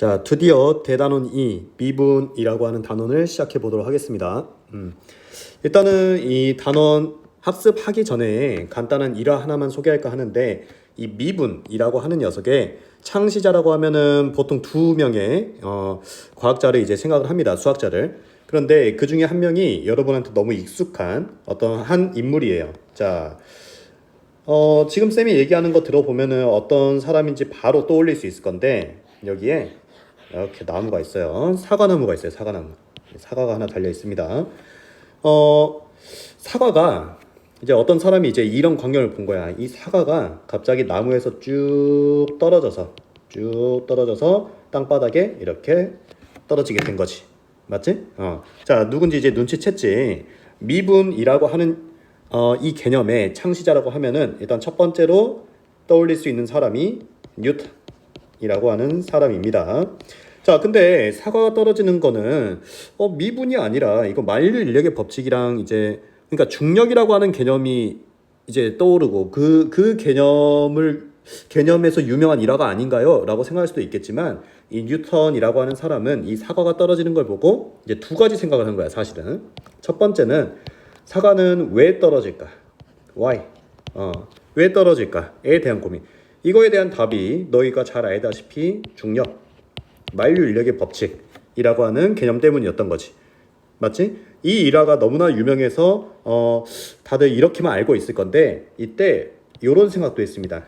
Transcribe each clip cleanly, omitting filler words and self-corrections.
자, 드디어 대단원 2, 미분이라고 하는 단원을 시작해 보도록 하겠습니다. 일단은 이 단원 학습하기 전에 간단한 일화 하나만 소개할까 하는데, 이 미분이라고 하는 녀석의 창시자라고 하면은 보통 두 명의 과학자를 이제 생각을 합니다. 수학자를. 그런데 그 중에 한 명이 여러분한테 너무 익숙한 어떤 한 인물이에요. 자, 지금 쌤이 얘기하는 거 들어보면은 어떤 사람인지 바로 떠올릴 수 있을 건데, 여기에 이렇게 나무가 있어요. 사과나무가 있어요. 사과나무. 사과가 하나 달려 있습니다. 사과가 이제 어떤 사람이 이제 이런 광경을 본 거야. 이 사과가 갑자기 나무에서 쭉 떨어져서 땅바닥에 이렇게 떨어지게 된 거지. 맞지? 자, 누군지 이제 눈치챘지. 미분이라고 하는 이 개념의 창시자라고 하면은 일단 첫 번째로 떠올릴 수 있는 사람이 뉴턴이라고 하는 사람입니다. 자, 근데 사과가 떨어지는 거는 미분이 아니라 이거 만유 인력의 법칙이랑 이제 그러니까 중력이라고 하는 개념이 이제 떠오르고 그 개념에서 유명한 일화가 아닌가요? 라고 생각할 수도 있겠지만, 이 뉴턴이라고 하는 사람은 이 사과가 떨어지는 걸 보고 이제 두 가지 생각을 한 거야, 사실은. 첫 번째는 사과는 왜 떨어질까? Why? 왜 떨어질까?에 대한 고민. 이거에 대한 답이 너희가 잘 알다시피 중력, 만유 인력의 법칙이라고 하는 개념 때문이었던 거지. 맞지? 이 일화가 너무나 유명해서 다들 이렇게만 알고 있을 건데, 이때 이런 생각도 했습니다.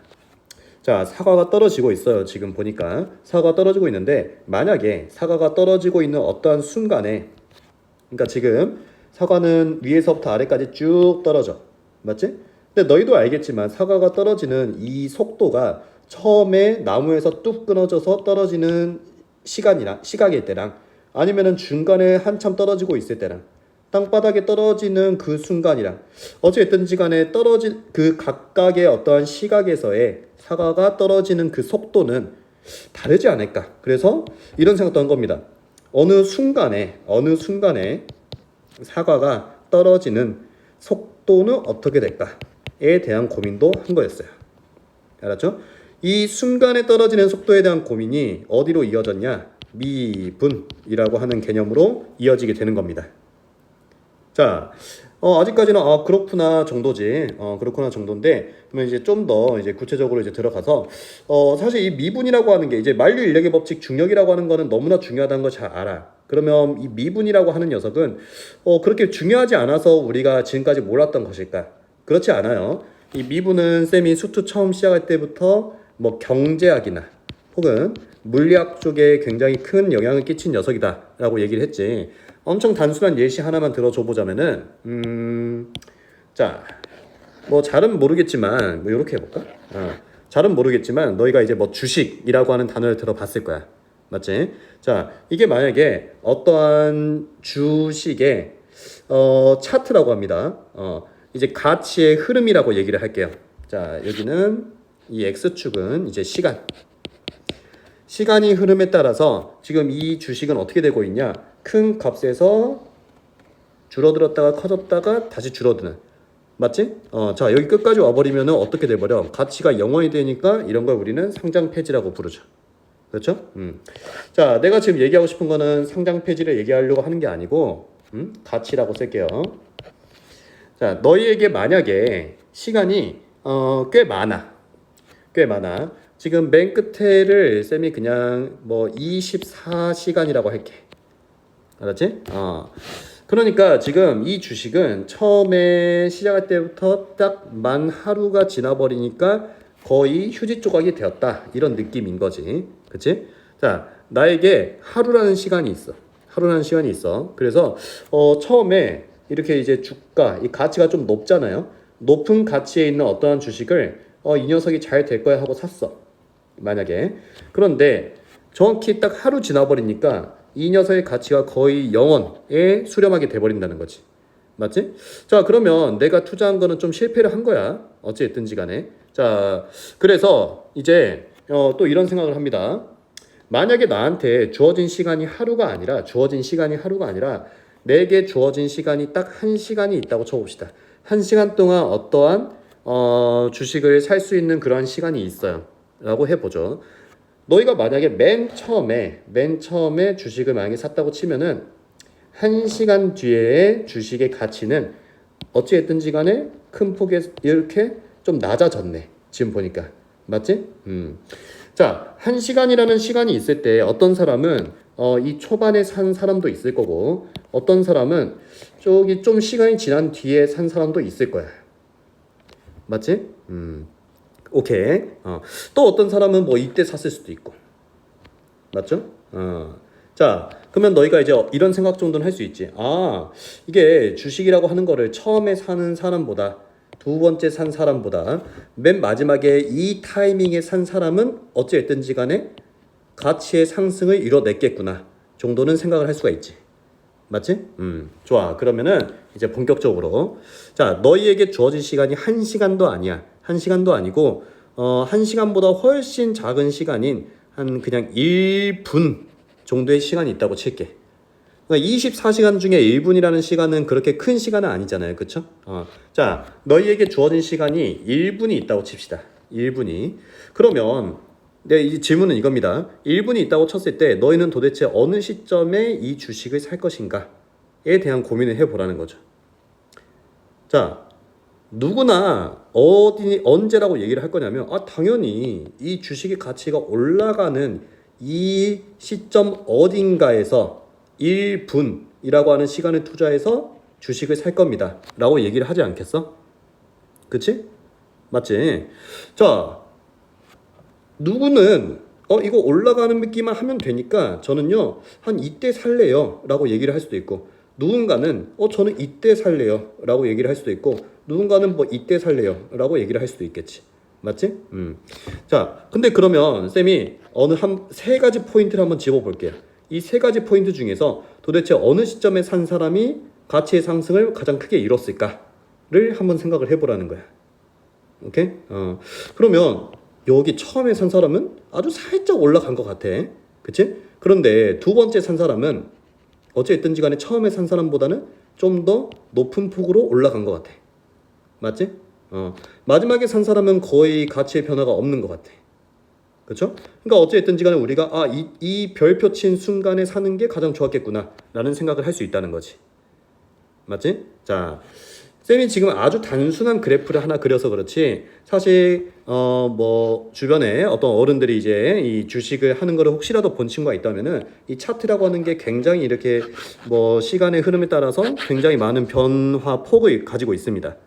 자, 사과가 떨어지고 있어요. 지금 보니까 사과가 떨어지고 있는데, 만약에 사과가 떨어지고 있는 어떠한 순간에, 그러니까 지금 사과는 위에서부터 아래까지 쭉 떨어져. 맞지? 근데 너희도 알겠지만 사과가 떨어지는 이 속도가 처음에 나무에서 뚝 끊어져서 떨어지는 시각일 때랑, 아니면은 중간에 한참 떨어지고 있을 때랑, 땅바닥에 떨어지는 그 순간이랑, 어찌됐든지 간에 떨어진 그 각각의 어떠한 시각에서의 사과가 떨어지는 그 속도는 다르지 않을까. 그래서 이런 생각도 한 겁니다. 어느 순간에 사과가 떨어지는 속도는 어떻게 될까에 대한 고민도 한 거였어요. 알았죠? 이 순간에 떨어지는 속도에 대한 고민이 어디로 이어졌냐? 미분이라고 하는 개념으로 이어지게 되는 겁니다. 자, 아직까지는 그렇구나 정도지. 그렇구나 정도인데, 그러면 이제 좀 더 이제 구체적으로 이제 들어가서 사실 이 미분이라고 하는 게 이제 만류 인력의 법칙, 중력이라고 하는 거는 너무나 중요하다는 걸 잘 알아. 그러면 이 미분이라고 하는 녀석은 그렇게 중요하지 않아서 우리가 지금까지 몰랐던 것일까? 그렇지 않아요. 이 미분은 쌤이 수투 처음 시작할 때부터 뭐 경제학이나 혹은 물리학 쪽에 굉장히 큰 영향을 끼친 녀석이다라고 얘기를 했지. 엄청 단순한 예시 하나만 들어줘 보자면은, 자, 뭐 잘은 모르겠지만 뭐 이렇게 해볼까? 잘은 모르겠지만 너희가 이제 뭐 주식이라고 하는 단어를 들어봤을 거야. 맞지? 자, 이게 만약에 어떠한 주식의 차트라고 합니다. 이제 가치의 흐름이라고 얘기를 할게요. 자, 여기는 이 X축은 이제 시간이 흐름에 따라서 지금 이 주식은 어떻게 되고 있냐? 큰 값에서 줄어들었다가 커졌다가 다시 줄어드는. 맞지? 자, 여기 끝까지 와버리면 어떻게 돼버려? 가치가 0원이 되니까 이런 걸 우리는 상장 폐지라고 부르죠. 그렇죠? 자, 내가 지금 얘기하고 싶은 거는 상장 폐지를 얘기하려고 하는 게 아니고, 가치라고 쓸게요. 자, 너희에게 만약에 시간이 꽤 많아. 지금 맨 끝에를 쌤이 그냥 뭐 24시간이라고 할게. 알았지? 그러니까 지금 이 주식은 처음에 시작할 때부터 딱 만 하루가 지나버리니까 거의 휴지 조각이 되었다. 이런 느낌인 거지. 그치? 자, 나에게 하루라는 시간이 있어. 그래서 처음에 이렇게 이제 주가, 이 가치가 좀 높잖아요. 높은 가치에 있는 어떠한 주식을 이 녀석이 잘 될 거야 하고 샀어. 만약에. 그런데 정확히 딱 하루 지나버리니까 이 녀석의 가치가 거의 0원에 수렴하게 돼버린다는 거지. 맞지? 자, 그러면 내가 투자한 거는 좀 실패를 한 거야. 어찌됐든지 간에. 자, 그래서 이제 또 이런 생각을 합니다. 만약에 나한테 주어진 시간이 하루가 아니라 내게 주어진 시간이 딱 1시간이 있다고 쳐봅시다. 1시간 동안 어떠한 주식을 살 수 있는 그런 시간이 있어요. 라고 해보죠. 너희가 만약에 맨 처음에 주식을 만약에 샀다고 치면은 1시간 뒤에 주식의 가치는 어찌됐든지 간에 큰 폭에 이렇게 좀 낮아졌네. 지금 보니까. 맞지? 자, 1시간이라는 시간이 있을 때 어떤 사람은 이 초반에 산 사람도 있을 거고 어떤 사람은 저기 좀 시간이 지난 뒤에 산 사람도 있을 거야. 맞지? 오케이. 또 어떤 사람은 뭐 이때 샀을 수도 있고. 맞죠? 자, 그러면 너희가 이제 이런 생각 정도는 할 수 있지. 아, 이게 주식이라고 하는 거를 처음에 사는 사람보다 두 번째 산 사람보다 맨 마지막에 이 타이밍에 산 사람은 어찌됐든지 간에 가치의 상승을 이뤄냈겠구나 정도는 생각을 할 수가 있지. 맞지? 좋아. 그러면은 이제 본격적으로 자, 너희에게 주어진 시간이 1시간도 아니야. 1시간도 아니고 1시간보다 훨씬 작은 시간인 한 그냥 1분 정도의 시간이 있다고 칠게. 그러니까 24시간 중에 1분이라는 시간은 그렇게 큰 시간은 아니잖아요. 그쵸? 자, 너희에게 주어진 시간이 1분이 있다고 칩시다. 1분이. 그러면 이 질문은 이겁니다. 1분이 있다고 쳤을 때 너희는 도대체 어느 시점에 이 주식을 살 것인가에 대한 고민을 해보라는 거죠. 자, 누구나 언제라고 얘기를 할 거냐면 당연히 이 주식의 가치가 올라가는 이 시점 어딘가에서 1분이라고 하는 시간을 투자해서 주식을 살 겁니다 라고 얘기를 하지 않겠어? 그치? 맞지? 자, 누구는 이거 올라가는 믿기만 하면 되니까 저는요 한 이때 살래요 라고 얘기를 할 수도 있고, 누군가는 저는 이때 살래요 라고 얘기를 할 수도 있고, 누군가는 뭐 이때 살래요 라고 얘기를 할 수도 있겠지. 맞지? 자, 근데 그러면 쌤이 어느 세 가지 포인트를 한번 집어볼게요. 이 세 가지 포인트 중에서 도대체 어느 시점에 산 사람이 가치의 상승을 가장 크게 이뤘을까를 한번 생각을 해보라는 거야. 오케이? 그러면 여기 처음에 산 사람은 아주 살짝 올라간 것 같아. 그치? 그런데 두 번째 산 사람은 어쨌든지 간에 처음에 산 사람보다는 좀 더 높은 폭으로 올라간 것 같아. 맞지? 마지막에 산 사람은 거의 가치의 변화가 없는 것 같아. 그렇죠? 그러니까 어쨌든지 간에 우리가 이 별표 친 순간에 사는 게 가장 좋았겠구나 라는 생각을 할 수 있다는 거지. 맞지? 자, 쌤이 지금 아주 단순한 그래프를 하나 그려서 그렇지, 사실 뭐 주변에 어떤 어른들이 이제 이 주식을 하는 거를 혹시라도 본 친구가 있다면은 이 차트라고 하는 게 굉장히 이렇게 뭐 시간의 흐름에 따라서 굉장히 많은 변화 폭을 가지고 있습니다.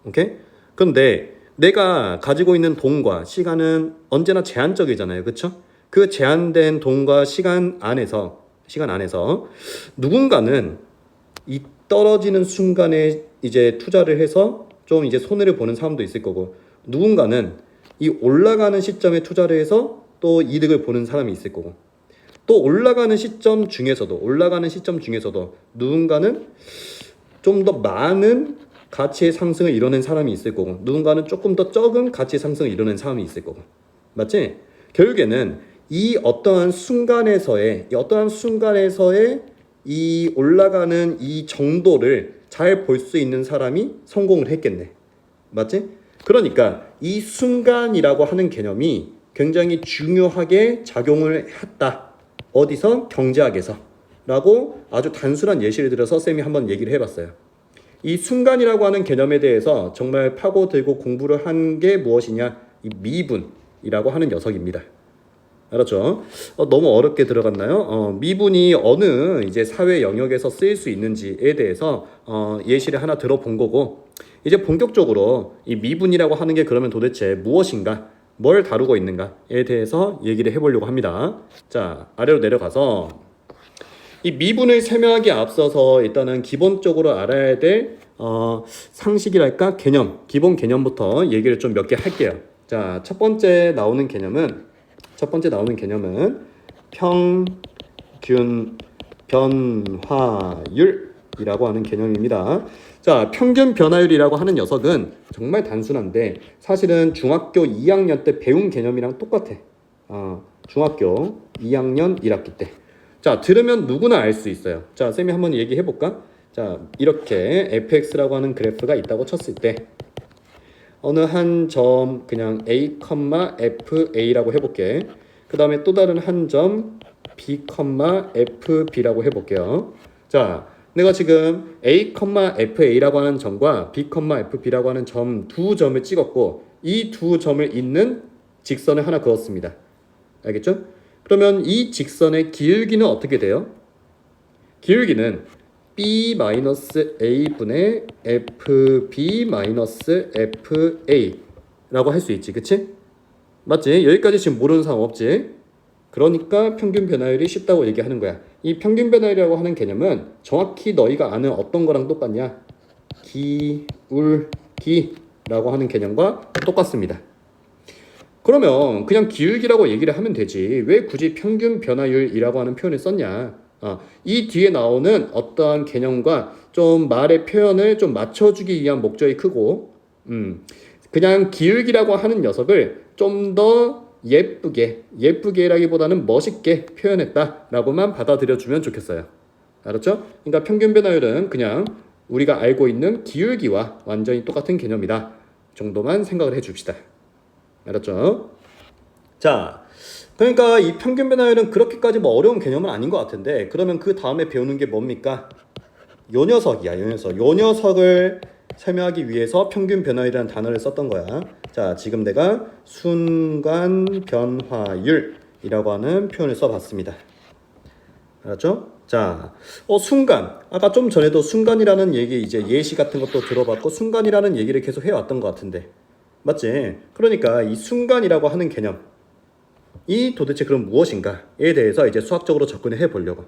오케이? 그런데 내가 가지고 있는 돈과 시간은 언제나 제한적이잖아요. 그렇죠? 그 제한된 돈과 시간 안에서 누군가는 이 떨어지는 순간에 이제 투자를 해서 좀 이제 손해를 보는 사람도 있을 거고, 누군가는 이 올라가는 시점에 투자를 해서 또 이득을 보는 사람이 있을 거고, 또 올라가는 시점 중에서도 누군가는 좀 더 많은 가치의 상승을 이뤄낸 사람이 있을 거고, 누군가는 조금 더 적은 가치의 상승을 이뤄낸 사람이 있을 거고. 맞지? 결국에는 이 어떠한 순간에서의 이 올라가는 이 정도를 잘 볼 수 있는 사람이 성공을 했겠네. 맞지? 그러니까 이 순간이라고 하는 개념이 굉장히 중요하게 작용을 했다. 어디서? 경제학에서. 라고 아주 단순한 예시를 들어서 쌤이 한번 얘기를 해봤어요. 이 순간이라고 하는 개념에 대해서 정말 파고들고 공부를 한 게 무엇이냐? 이 미분이라고 하는 녀석입니다. 알았죠? 너무 어렵게 들어갔나요? 미분이 어느 이제 사회 영역에서 쓰일 수 있는지에 대해서 예시를 하나 들어본 거고, 이제 본격적으로 이 미분이라고 하는 게 그러면 도대체 무엇인가, 뭘 다루고 있는가에 대해서 얘기를 해보려고 합니다. 자, 아래로 내려가서 이 미분을 설명하기에 앞서서 일단은 기본적으로 알아야 될 상식이랄까 기본 개념부터 얘기를 좀 몇 개 할게요. 자, 첫 번째 나오는 개념은 평균 변화율이라고 하는 개념입니다. 자, 평균 변화율이라고 하는 녀석은 정말 단순한데 사실은 중학교 2학년 때 배운 개념이랑 똑같아. 중학교 2학년 1학기 때. 자, 들으면 누구나 알 수 있어요. 자, 쌤이 한번 얘기해 볼까? 자, 이렇게 fx라고 하는 그래프가 있다고 쳤을 때 어느 한 점 그냥 a, fa라고 해볼게. 그 다음에 또 다른 한 점 B, FB라고 해볼게요. 자, 내가 지금 A, FA라고 하는 점과 B, FB라고 하는 점 두 점을 찍었고 이 두 점을 잇는 직선을 하나 그었습니다. 알겠죠? 그러면 이 직선의 기울기는 어떻게 돼요? 기울기는 B-A 분의 FB-FA 라고 할 수 있지, 그치? 맞지? 여기까지 지금 모르는 사람 없지? 그러니까 평균 변화율이 쉽다고 얘기하는 거야. 이 평균 변화율이라고 하는 개념은 정확히 너희가 아는 어떤 거랑 똑같냐? 기울기라고 하는 개념과 똑같습니다. 그러면 그냥 기울기라고 얘기를 하면 되지. 왜 굳이 평균 변화율이라고 하는 표현을 썼냐? 이 뒤에 나오는 어떠한 개념과 좀 말의 표현을 좀 맞춰주기 위한 목적이 크고, 그냥 기울기라고 하는 녀석을 좀 더 예쁘게라기보다는 멋있게 표현했다라고만 받아들여주면 좋겠어요. 알았죠? 그러니까 평균 변화율은 그냥 우리가 알고 있는 기울기와 완전히 똑같은 개념이다 정도만 생각을 해줍시다. 알았죠? 자, 그러니까 이 평균 변화율은 그렇게까지 뭐 어려운 개념은 아닌 것 같은데, 그러면 그 다음에 배우는 게 뭡니까? 요 녀석이야, 요 녀석. 요 녀석을 설명하기 위해서 평균 변화율이라는 단어를 썼던 거야. 자, 지금 내가 순간 변화율이라고 하는 표현을 써봤습니다. 알았죠? 자, 순간. 아까 좀 전에도 순간이라는 얘기 이제 예시 같은 것도 들어봤고 순간이라는 얘기를 계속 해왔던 것 같은데, 맞지? 그러니까 이 순간이라고 하는 개념, 이 도대체 그럼 무엇인가에 대해서 이제 수학적으로 접근을 해보려고.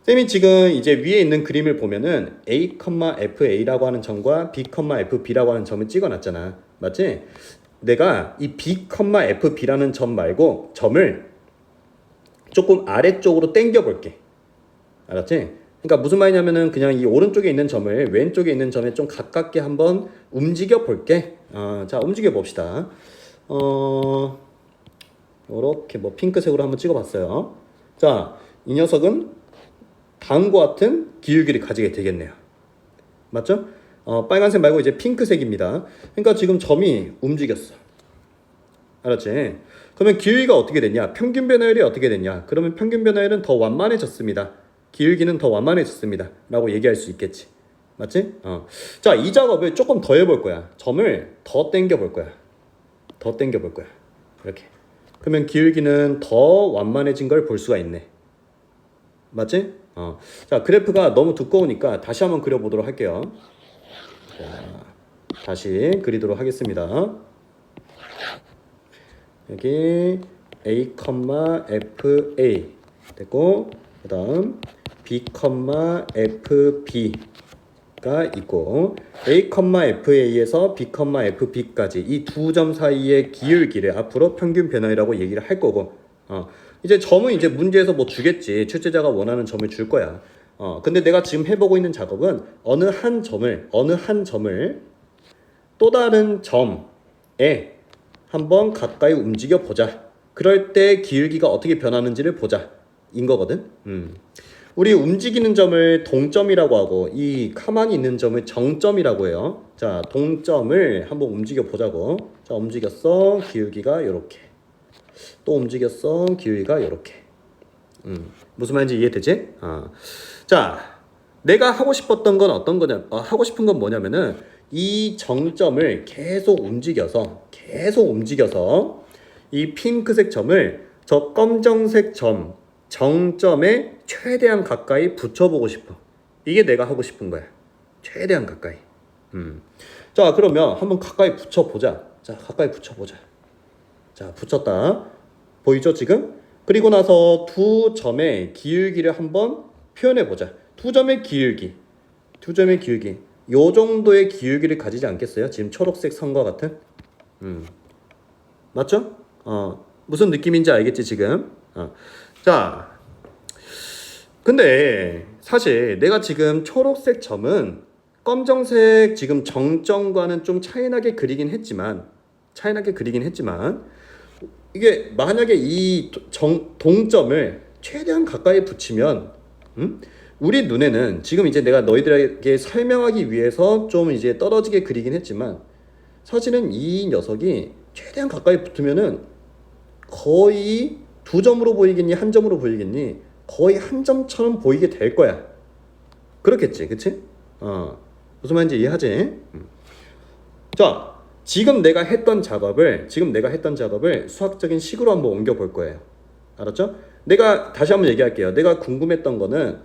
쌤이 지금 이제 위에 있는 그림을 보면은 A, FA라고 하는 점과 B, FB라고 하는 점을 찍어놨잖아. 맞지? 내가 이 B, FB라는 점 말고 점을 조금 아래쪽으로 당겨 볼게. 알았지? 그러니까 무슨 말이냐면은 그냥 이 오른쪽에 있는 점을 왼쪽에 있는 점에 좀 가깝게 한번 움직여 볼게. 자, 움직여 봅시다. 이렇게 뭐 핑크색으로 한번 찍어봤어요. 자, 이 녀석은 다음과 같은 기울기를 가지게 되겠네요. 맞죠? 빨간색 말고 이제 핑크색입니다. 그러니까 지금 점이 움직였어. 알았지? 그러면 기울기가 어떻게 됐냐? 평균 변화율이 어떻게 됐냐? 그러면 평균 변화율은 더 완만해졌습니다. 기울기는 더 완만해졌습니다. 라고 얘기할 수 있겠지. 맞지? 자, 이 작업을 조금 더 해볼 거야. 점을 더 당겨 볼 거야. 더 당겨 볼 거야. 이렇게. 그러면 기울기는 더 완만해진 걸 볼 수가 있네. 맞지? 자, 그래프가 너무 두꺼우니까 다시 한번 그려보도록 할게요. 자, 다시 그리도록 하겠습니다. 여기 A, FA 됐고, 그 다음 B, FB가 있고, A, FA에서 B, FB까지 이 두 점 사이의 기울기를 앞으로 평균 변화율이라고 얘기를 할 거고, 이제 점은 이제 문제에서 뭐 주겠지. 출제자가 원하는 점을 줄 거야. 근데 내가 지금 해보고 있는 작업은 어느 한 점을 또 다른 점에 한번 가까이 움직여 보자. 그럴 때 기울기가 어떻게 변하는지를 보자. 인 거거든. 우리 움직이는 점을 동점이라고 하고 이 가만히 있는 점을 정점이라고 해요. 자, 동점을 한번 움직여 보자고. 자, 움직였어. 기울기가 이렇게. 또 움직였어. 기울기가 이렇게. 무슨 말인지 이해되지? 자, 내가 하고 싶었던 건 어떤 거냐? 하고 싶은 건 뭐냐면은 이 정점을 계속 움직여서 이 핑크색 점을 저 검정색 점 정점에 최대한 가까이 붙여보고 싶어. 이게 내가 하고 싶은 거야. 최대한 가까이. 자, 그러면 한번 가까이 붙여보자. 자, 가까이 붙여보자. 자, 붙였다. 보이죠 지금? 그리고 나서 두 점의 기울기를 한번 표현해보자. 두 점의 기울기. 요 정도의 기울기를 가지지 않겠어요? 지금 초록색 선과 같은? 맞죠? 무슨 느낌인지 알겠지 지금? 자, 근데 사실 내가 지금 초록색 점은 검정색 지금 정점과는 좀 차이나게 그리긴 했지만 이게 만약에 이 동점을 최대한 가까이 붙이면 우리 눈에는 지금 이제 내가 너희들에게 설명하기 위해서 좀 이제 떨어지게 그리긴 했지만 사실은 이 녀석이 최대한 가까이 붙으면은 거의 두 점으로 보이겠니? 한 점으로 보이겠니? 거의 한 점처럼 보이게 될 거야. 그렇겠지, 그치? 무슨 말인지 이해하지? 자, 지금 내가 했던 작업을 수학적인 식으로 한번 옮겨 볼 거예요. 알았죠? 내가 다시 한번 얘기할게요. 내가 궁금했던 거는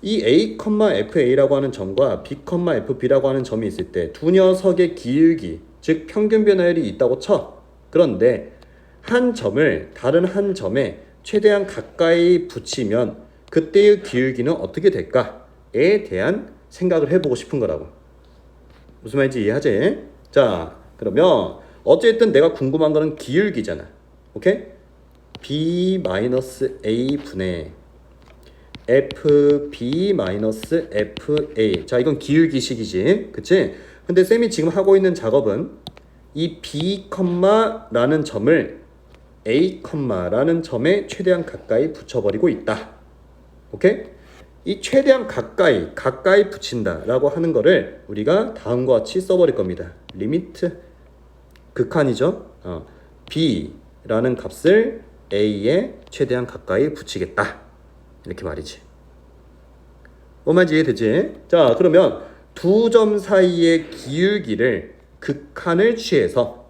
이 A, FA라고 하는 점과 B, FB라고 하는 점이 있을 때 두 녀석의 기울기, 즉 평균 변화율이 있다고 쳐. 그런데 한 점을 다른 한 점에 최대한 가까이 붙이면 그때의 기울기는 어떻게 될까에 대한 생각을 해보고 싶은 거라고. 무슨 말인지 이해하지? 자, 그러면 어쨌든 내가 궁금한 거는 기울기잖아. 오케이? B-A 분의 FB-FA. 자, 이건 기울기식이지. 그치? 근데 쌤이 지금 하고 있는 작업은 이 B, 라는 점을 A, 라는 점에 최대한 가까이 붙여버리고 있다. 오케이? 이 최대한 가까이 붙인다 라고 하는 거를 우리가 다음과 같이 써버릴 겁니다. 리미트 극한이죠. B라는 값을 A에 최대한 가까이 붙이겠다. 이렇게 말이지. 뭐말인지 이해되지? 자, 그러면 두 점 사이의 기울기를 극한을 취해서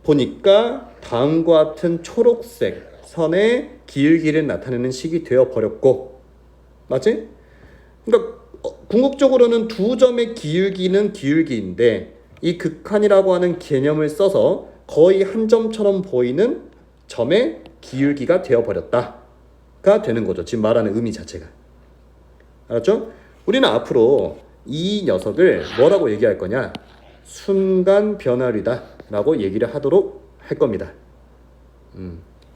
보니까 다음과 같은 초록색 선의 기울기를 나타내는 식이 되어 버렸고, 맞지? 그러니까 궁극적으로는 두 점의 기울기는 기울기인데 이 극한이라고 하는 개념을 써서 거의 한 점처럼 보이는 점의 기울기가 되어 버렸다가 되는 거죠. 지금 말하는 의미 자체가. 알았죠? 우리는 앞으로 이 녀석을 뭐라고 얘기할 거냐? 순간 변화율이다 라고 얘기를 하도록 할 겁니다.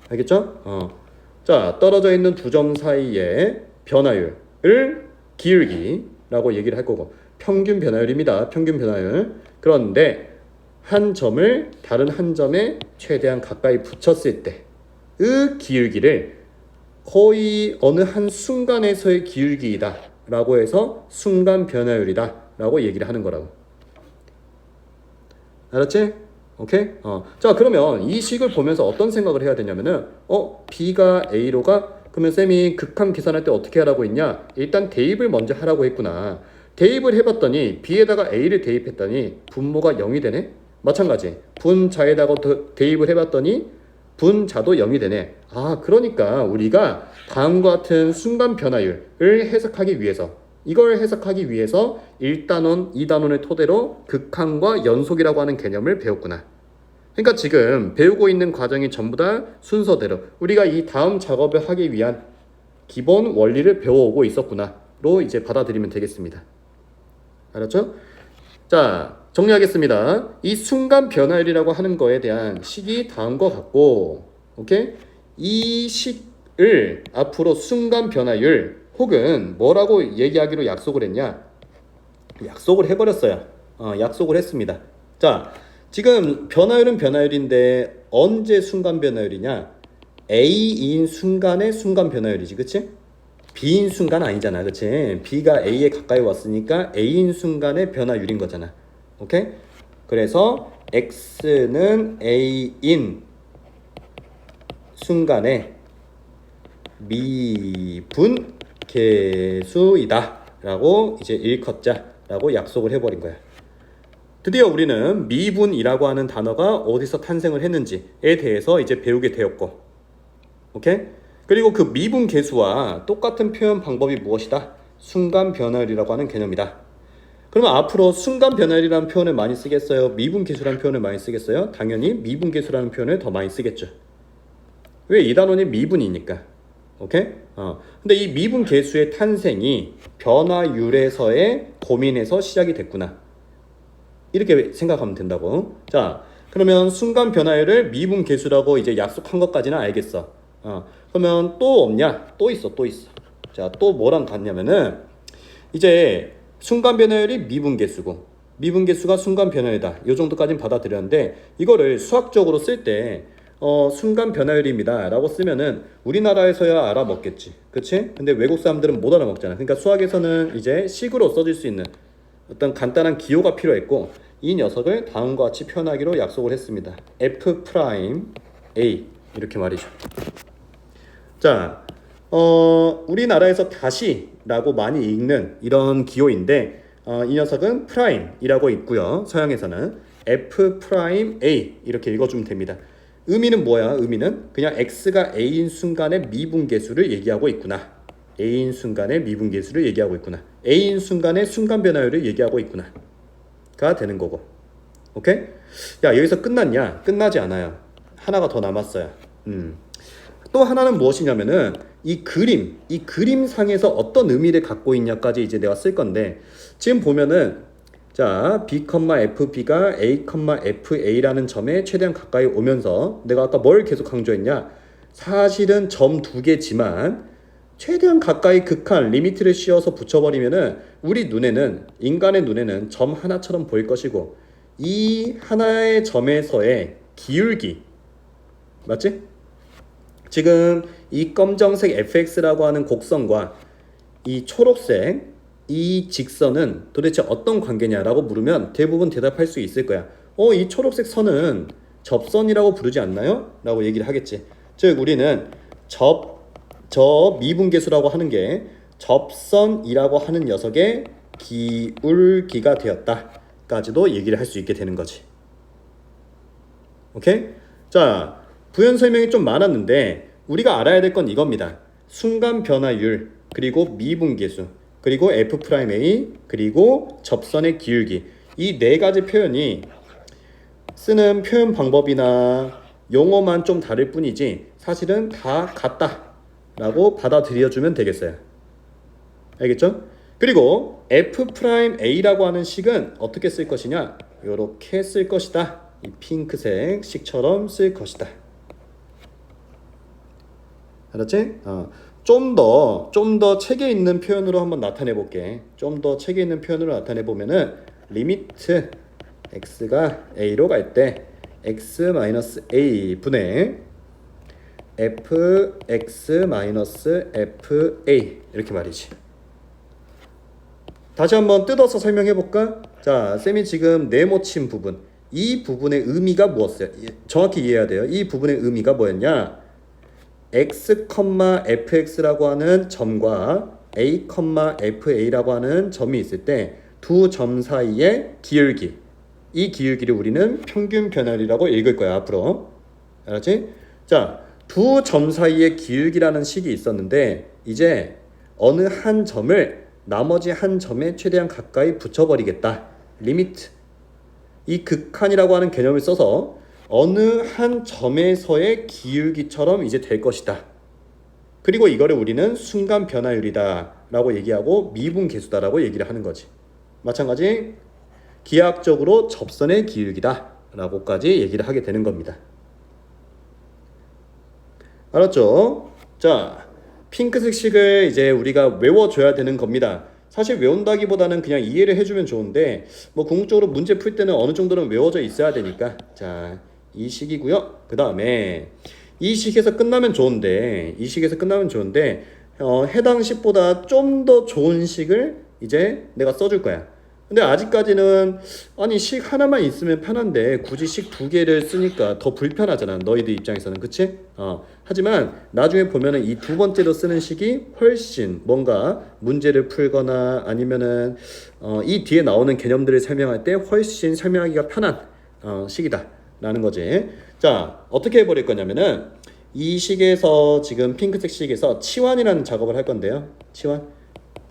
알겠죠? 자, 떨어져 있는 두 점 사이의 변화율을 기울기라고 얘기를 할 거고, 평균 변화율입니다. 평균 변화율. 그런데 한 점을 다른 한 점에 최대한 가까이 붙였을 때 그 기울기를 거의 어느 한 순간에서의 기울기이다 라고 해서 순간 변화율이다 라고 얘기를 하는 거라고. 알았지? 오케이? 자, 그러면 이 식을 보면서 어떤 생각을 해야 되냐면은 B가 A로 가? 그러면 쌤이 극한 계산할 때 어떻게 하라고 했냐? 일단 대입을 먼저 하라고 했구나. 대입을 해봤더니 B에다가 A를 대입했더니 분모가 0이 되네? 마찬가지. 분자에다가 대입을 해봤더니 분자도 0이 되네. 그러니까 우리가 다음과 같은 순간 변화율을 해석하기 위해서, 이걸 해석하기 위해서 1단원, 2단원을 토대로 극한과 연속이라고 하는 개념을 배웠구나. 그러니까 지금 배우고 있는 과정이 전부 다 순서대로 우리가 이 다음 작업을 하기 위한 기본 원리를 배워오고 있었구나로 이제 받아들이면 되겠습니다. 알았죠? 자, 정리하겠습니다. 이 순간 변화율이라고 하는 거에 대한 식이 다음과 같고, 오케이? 이 식을 앞으로 순간 변화율 혹은 뭐라고 얘기하기로 약속을 했냐? 약속을 해버렸어요. 약속을 했습니다. 자, 지금 변화율은 변화율인데 언제 순간 변화율이냐? A인 순간의 순간 변화율이지, 그치? B인 순간 아니잖아, 그치? B가 A에 가까이 왔으니까 A인 순간의 변화율인 거잖아. 오케이? 그래서 X는 A인 순간의 미분 계수이다 라고 이제 일컫자 라고 약속을 해버린 거야. 드디어 우리는 미분이라고 하는 단어가 어디서 탄생을 했는지에 대해서 이제 배우게 되었고, 오케이? 그리고 그 미분 계수와 똑같은 표현 방법이 무엇이다? 순간 변화율이라고 하는 개념이다. 그러면 앞으로 순간 변화율이라는 표현을 많이 쓰겠어요? 미분 계수라는 표현을 많이 쓰겠어요? 당연히 미분 계수라는 표현을 더 많이 쓰겠죠. 왜? 이 단원이 미분이니까. 오케이? 근데 이 미분 계수의 탄생이 변화율에서의 고민에서 시작이 됐구나. 이렇게 생각하면 된다고. 자, 그러면 순간 변화율을 미분 계수라고 이제 약속한 것까지는 알겠어. 그러면 또 없냐? 또 있어. 자, 또 뭐랑 같냐면은 이제 순간 변화율이 미분 계수고 미분 계수가 순간 변화율이다. 이 정도까지는 받아들였는데 이거를 수학적으로 쓸 때 순간 변화율입니다 라고 쓰면은 우리나라에서야 알아먹겠지, 그치? 근데 외국 사람들은 못 알아먹잖아. 그러니까 수학에서는 이제 식으로 써질 수 있는 어떤 간단한 기호가 필요했고 이 녀석을 다음과 같이 표현하기로 약속을 했습니다. F 프라임 A 이렇게 말이죠. 자, 우리나라에서 다시라고 많이 읽는 이런 기호인데 이 녀석은 프라임이라고 있고요. 서양에서는 F 프라임 A 이렇게 읽어주면 됩니다. 의미는 뭐야? 의미는 그냥 x가 a인 순간의 미분계수를 얘기하고 있구나. a인 순간의 미분계수를 얘기하고 있구나. a인 순간의 순간 변화율을 얘기하고 있구나. 가 되는 거고. 오케이? 야, 여기서 끝났냐? 끝나지 않아요. 하나가 더 남았어요. 또 하나는 무엇이냐면은 이 그림상에서 어떤 의미를 갖고 있냐까지 이제 내가 쓸 건데 지금 보면은 자, B, FB가 A, FA라는 점에 최대한 가까이 오면서 내가 아까 뭘 계속 강조했냐? 사실은 점 두 개지만 최대한 가까이 극한 리미트를 씌워서 붙여버리면은 우리 눈에는 인간의 눈에는 점 하나처럼 보일 것이고 이 하나의 점에서의 기울기 맞지? 지금 이 검정색 fx라고 하는 곡선과 이 초록색 이 직선은 도대체 어떤 관계냐라고 물으면 대부분 대답할 수 있을 거야. 이 초록색 선은 접선이라고 부르지 않나요? 라고 얘기를 하겠지. 즉 우리는 저 미분계수라고 하는 게 접선이라고 하는 녀석의 기울기가 되었다 까지도 얘기를 할 수 있게 되는 거지. 오케이? 자, 부연 설명이 좀 많았는데 우리가 알아야 될 건 이겁니다. 순간 변화율 그리고 미분계수 그리고 F'A 그리고 접선의 기울기 이 네 가지 표현이 쓰는 표현 방법이나 용어만 좀 다를 뿐이지 사실은 다 같다 라고 받아들여주면 되겠어요. 알겠죠? 그리고 F'A라고 하는 식은 어떻게 쓸 것이냐 이렇게 쓸 것이다. 이 핑크색 식처럼 쓸 것이다. 알았지? 좀 더 책에 있는 표현으로 한번 나타내 볼게. 좀 더 책에 있는 표현으로 나타내 보면은 리미트 x가 a로 갈 때 x-a 분의 fx-fa 이렇게 말이지. 다시 한번 뜯어서 설명해 볼까? 자, 쌤이 지금 네모친 부분 이 부분의 의미가 무엇이야? 정확히 이해해야 돼요. 이 부분의 의미가 뭐였냐? x, fx라고 하는 점과 a, fa라고 하는 점이 있을 때 두 점 사이의 기울기 이 기울기를 우리는 평균 변화율이라고 읽을 거야 앞으로. 알았지? 자, 두 점 사이의 기울기라는 식이 있었는데 이제 어느 한 점을 나머지 한 점에 최대한 가까이 붙여버리겠다. 리미트 이 극한이라고 하는 개념을 써서 어느 한 점에서의 기울기처럼 이제 될 것이다. 그리고 이거를 우리는 순간 변화율이다 라고 얘기하고 미분계수다 라고 얘기를 하는 거지. 마찬가지 기하학적으로 접선의 기울기다 라고까지 얘기를 하게 되는 겁니다. 알았죠? 자, 핑크색 식을 이제 우리가 외워줘야 되는 겁니다. 사실 외운다기보다는 그냥 이해를 해주면 좋은데 뭐 궁극적으로 문제 풀 때는 어느 정도는 외워져 있어야 되니까 자, 이 식이고요. 그 다음에 이 식에서 끝나면 좋은데 해당 식보다 좀 더 좋은 식을 이제 내가 써줄 거야. 근데 아직까지는 아니 식 하나만 있으면 편한데 굳이 식 두 개를 쓰니까 더 불편하잖아 너희들 입장에서는. 그치? 하지만 나중에 보면은 이 두 번째로 쓰는 식이 훨씬 뭔가 문제를 풀거나 아니면은 이 뒤에 나오는 개념들을 설명할 때 훨씬 설명하기가 편한 식이다 라는 거지. 자, 어떻게 해버릴 거냐면은 이 식에서 지금 핑크색 식에서 치환이라는 작업을 할 건데요. 치환.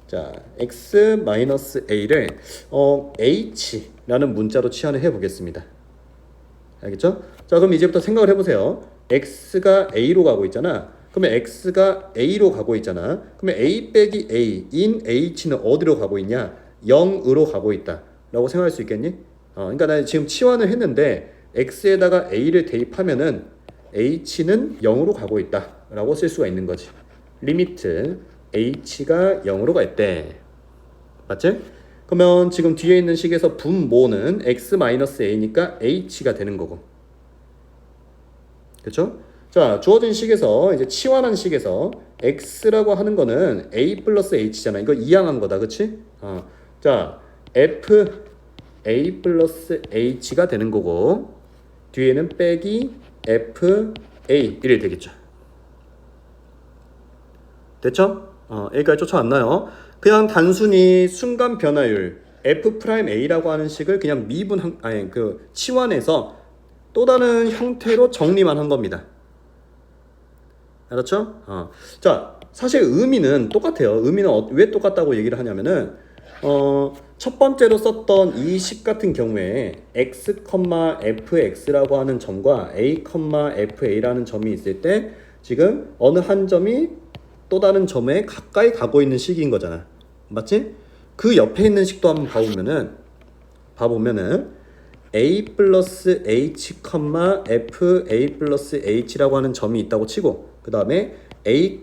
자, x-a를 h라는 문자로 치환을 해보겠습니다. 알겠죠? 자, 그럼 이제부터 생각을 해보세요. x가 a로 가고 있잖아. 그러면 x가 a로 가고 있잖아. 그러면 a 빼기 a인 h는 어디로 가고 있냐? 0으로 가고 있다 라고 생각할 수 있겠니? 그러니까 나 지금 치환을 했는데 x에다가 a를 대입하면은 h는 0으로 가고 있다 라고 쓸 수가 있는 거지. 리미트 h가 0으로 갈 때 맞지? 그러면 지금 뒤에 있는 식에서 분모는 x-a니까 h가 되는 거고 그렇죠? 자, 주어진 식에서 이제 치환한 식에서 x라고 하는 거는 a 플러스 h잖아. 이거 이항한 거다. 그치? 자, FA 플러스 H가 되는 거고 뒤에는 빼기 FA 이래 되겠죠. 됐죠? 여기까지 쫓아왔나요? 그냥 단순히 순간 변화율 F'A라고 하는 식을 그냥 치환해서 또 다른 형태로 정리만 한 겁니다. 알았죠? 자, 사실 의미는 똑같아요. 의미는 왜 똑같다고 얘기를 하냐면은 첫 번째로 썼던 이 식 같은 경우에 x, fx라고 하는 점과 a, fa라는 점이 있을 때 지금 어느 한 점이 또 다른 점에 가까이 가고 있는 식인 거잖아. 맞지? 그 옆에 있는 식도 한번 봐보면은 a 플러스 h, fa 플러스 h라고 하는 점이 있다고 치고 그 다음에 a,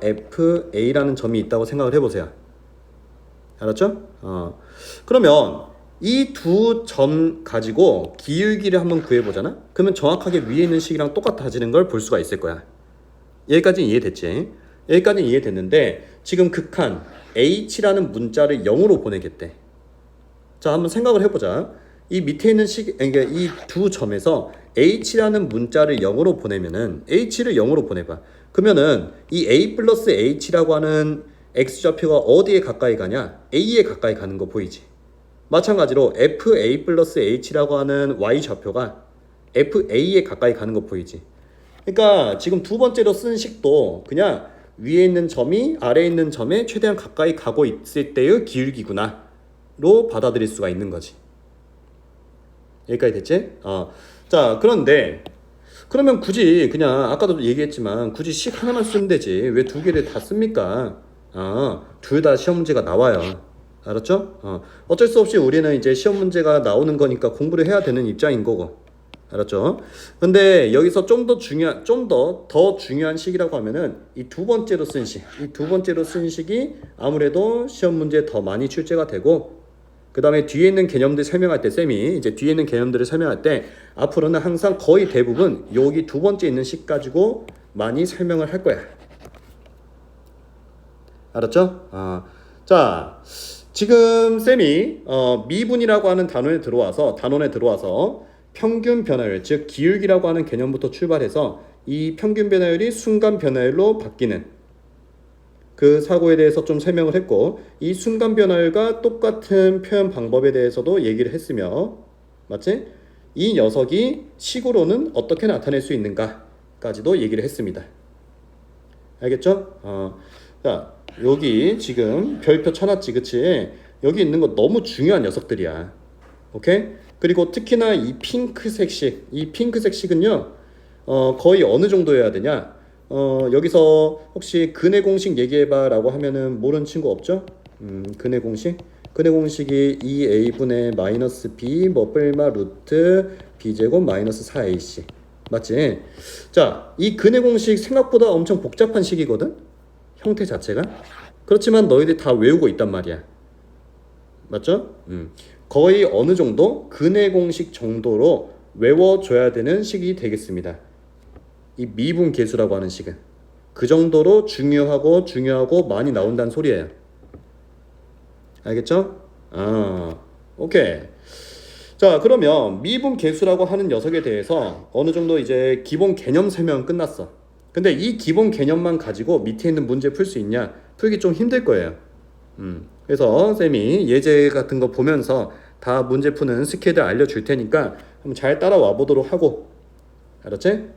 fa라는 점이 있다고 생각을 해보세요. 알았죠? 그러면 이 두 점 가지고 기울기를 한번 구해보잖아? 그러면 정확하게 위에 있는 식이랑 똑같아지는 걸 볼 수가 있을 거야. 여기까지는 이해됐지? 여기까지는 이해됐는데 지금 극한 h라는 문자를 0으로 보내겠대. 자, 한번 생각을 해보자. 이 밑에 있는 그러니까 이 두 점에서 h라는 문자를 0으로 보내면은 h를 0으로 보내봐. 그러면은 이 a 플러스 h라고 하는 x좌표가 어디에 가까이 가냐? a에 가까이 가는 거 보이지? 마찬가지로 fa 플러스 h라고 하는 y좌표가 fa에 가까이 가는 거 보이지? 그러니까 지금 두 번째로 쓴 식도 그냥 위에 있는 점이 아래에 있는 점에 최대한 가까이 가고 있을 때의 기울기구나 로 받아들일 수가 있는 거지. 여기까지 됐지? 자, 그런데 그러면 굳이 그냥 아까도 얘기했지만 굳이 식 하나만 쓰면 되지 왜 두 개를 다 씁니까? 둘 다 시험 문제가 나와요. 알았죠? 어쩔 수 없이 우리는 이제 시험 문제가 나오는 거니까 공부를 해야 되는 입장인 거고. 알았죠? 근데 여기서 좀 더 중요한 식이라고 하면은 이 두 번째로 쓴 식. 이 두 번째로 쓴 식이 아무래도 시험 문제에 더 많이 출제가 되고 그 다음에 뒤에 있는 개념들 설명할 때 쌤이 이제 뒤에 있는 개념들을 설명할 때 앞으로는 항상 거의 대부분 여기 두 번째 있는 식 가지고 많이 설명을 할 거야. 알았죠? 자, 지금 쌤이 미분이라고 하는 단원에 들어와서 평균 변화율, 즉 기울기라고 하는 개념부터 출발해서 이 평균 변화율이 순간 변화율로 바뀌는 그 사고에 대해서 좀 설명을 했고 이 순간 변화율과 똑같은 표현 방법에 대해서도 얘기를 했으며 맞지? 이 녀석이 식으로는 어떻게 나타낼 수 있는가까지도 얘기를 했습니다. 알겠죠? 자, 여기 지금 별표 쳐놨지, 그치? 여기 있는 거 너무 중요한 녀석들이야. 오케이? 그리고 특히나 이 핑크색 식은요, 거의 어느 정도여야 되냐? 여기서 혹시 근의 공식 얘기해봐 라고 하면은 모르는 친구 없죠? 근의 공식? 근의 공식이 2a분의 마이너스 b 뿔마 루트 b제곱 마이너스 4ac. 맞지? 자, 이 근의 공식 생각보다 엄청 복잡한 식이거든? 형태 자체가. 그렇지만 너희들 다 외우고 있단 말이야. 맞죠? 거의 어느 정도 근의 공식 정도로 외워줘야 되는 식이 되겠습니다. 이 미분 계수라고 하는 식은 그 정도로 중요하고 많이 나온다는 소리예요. 알겠죠? 오케이. 자, 그러면 미분 계수라고 하는 녀석에 대해서 어느 정도 이제 기본 개념 설명은 끝났어. 근데 이 기본 개념만 가지고 밑에 있는 문제 풀 수 있냐? 풀기 좀 힘들 거예요. 그래서 쌤이 예제 같은 거 보면서 다 문제 푸는 스케줄 알려줄 테니까 한번 잘 따라와 보도록 하고. 알았지?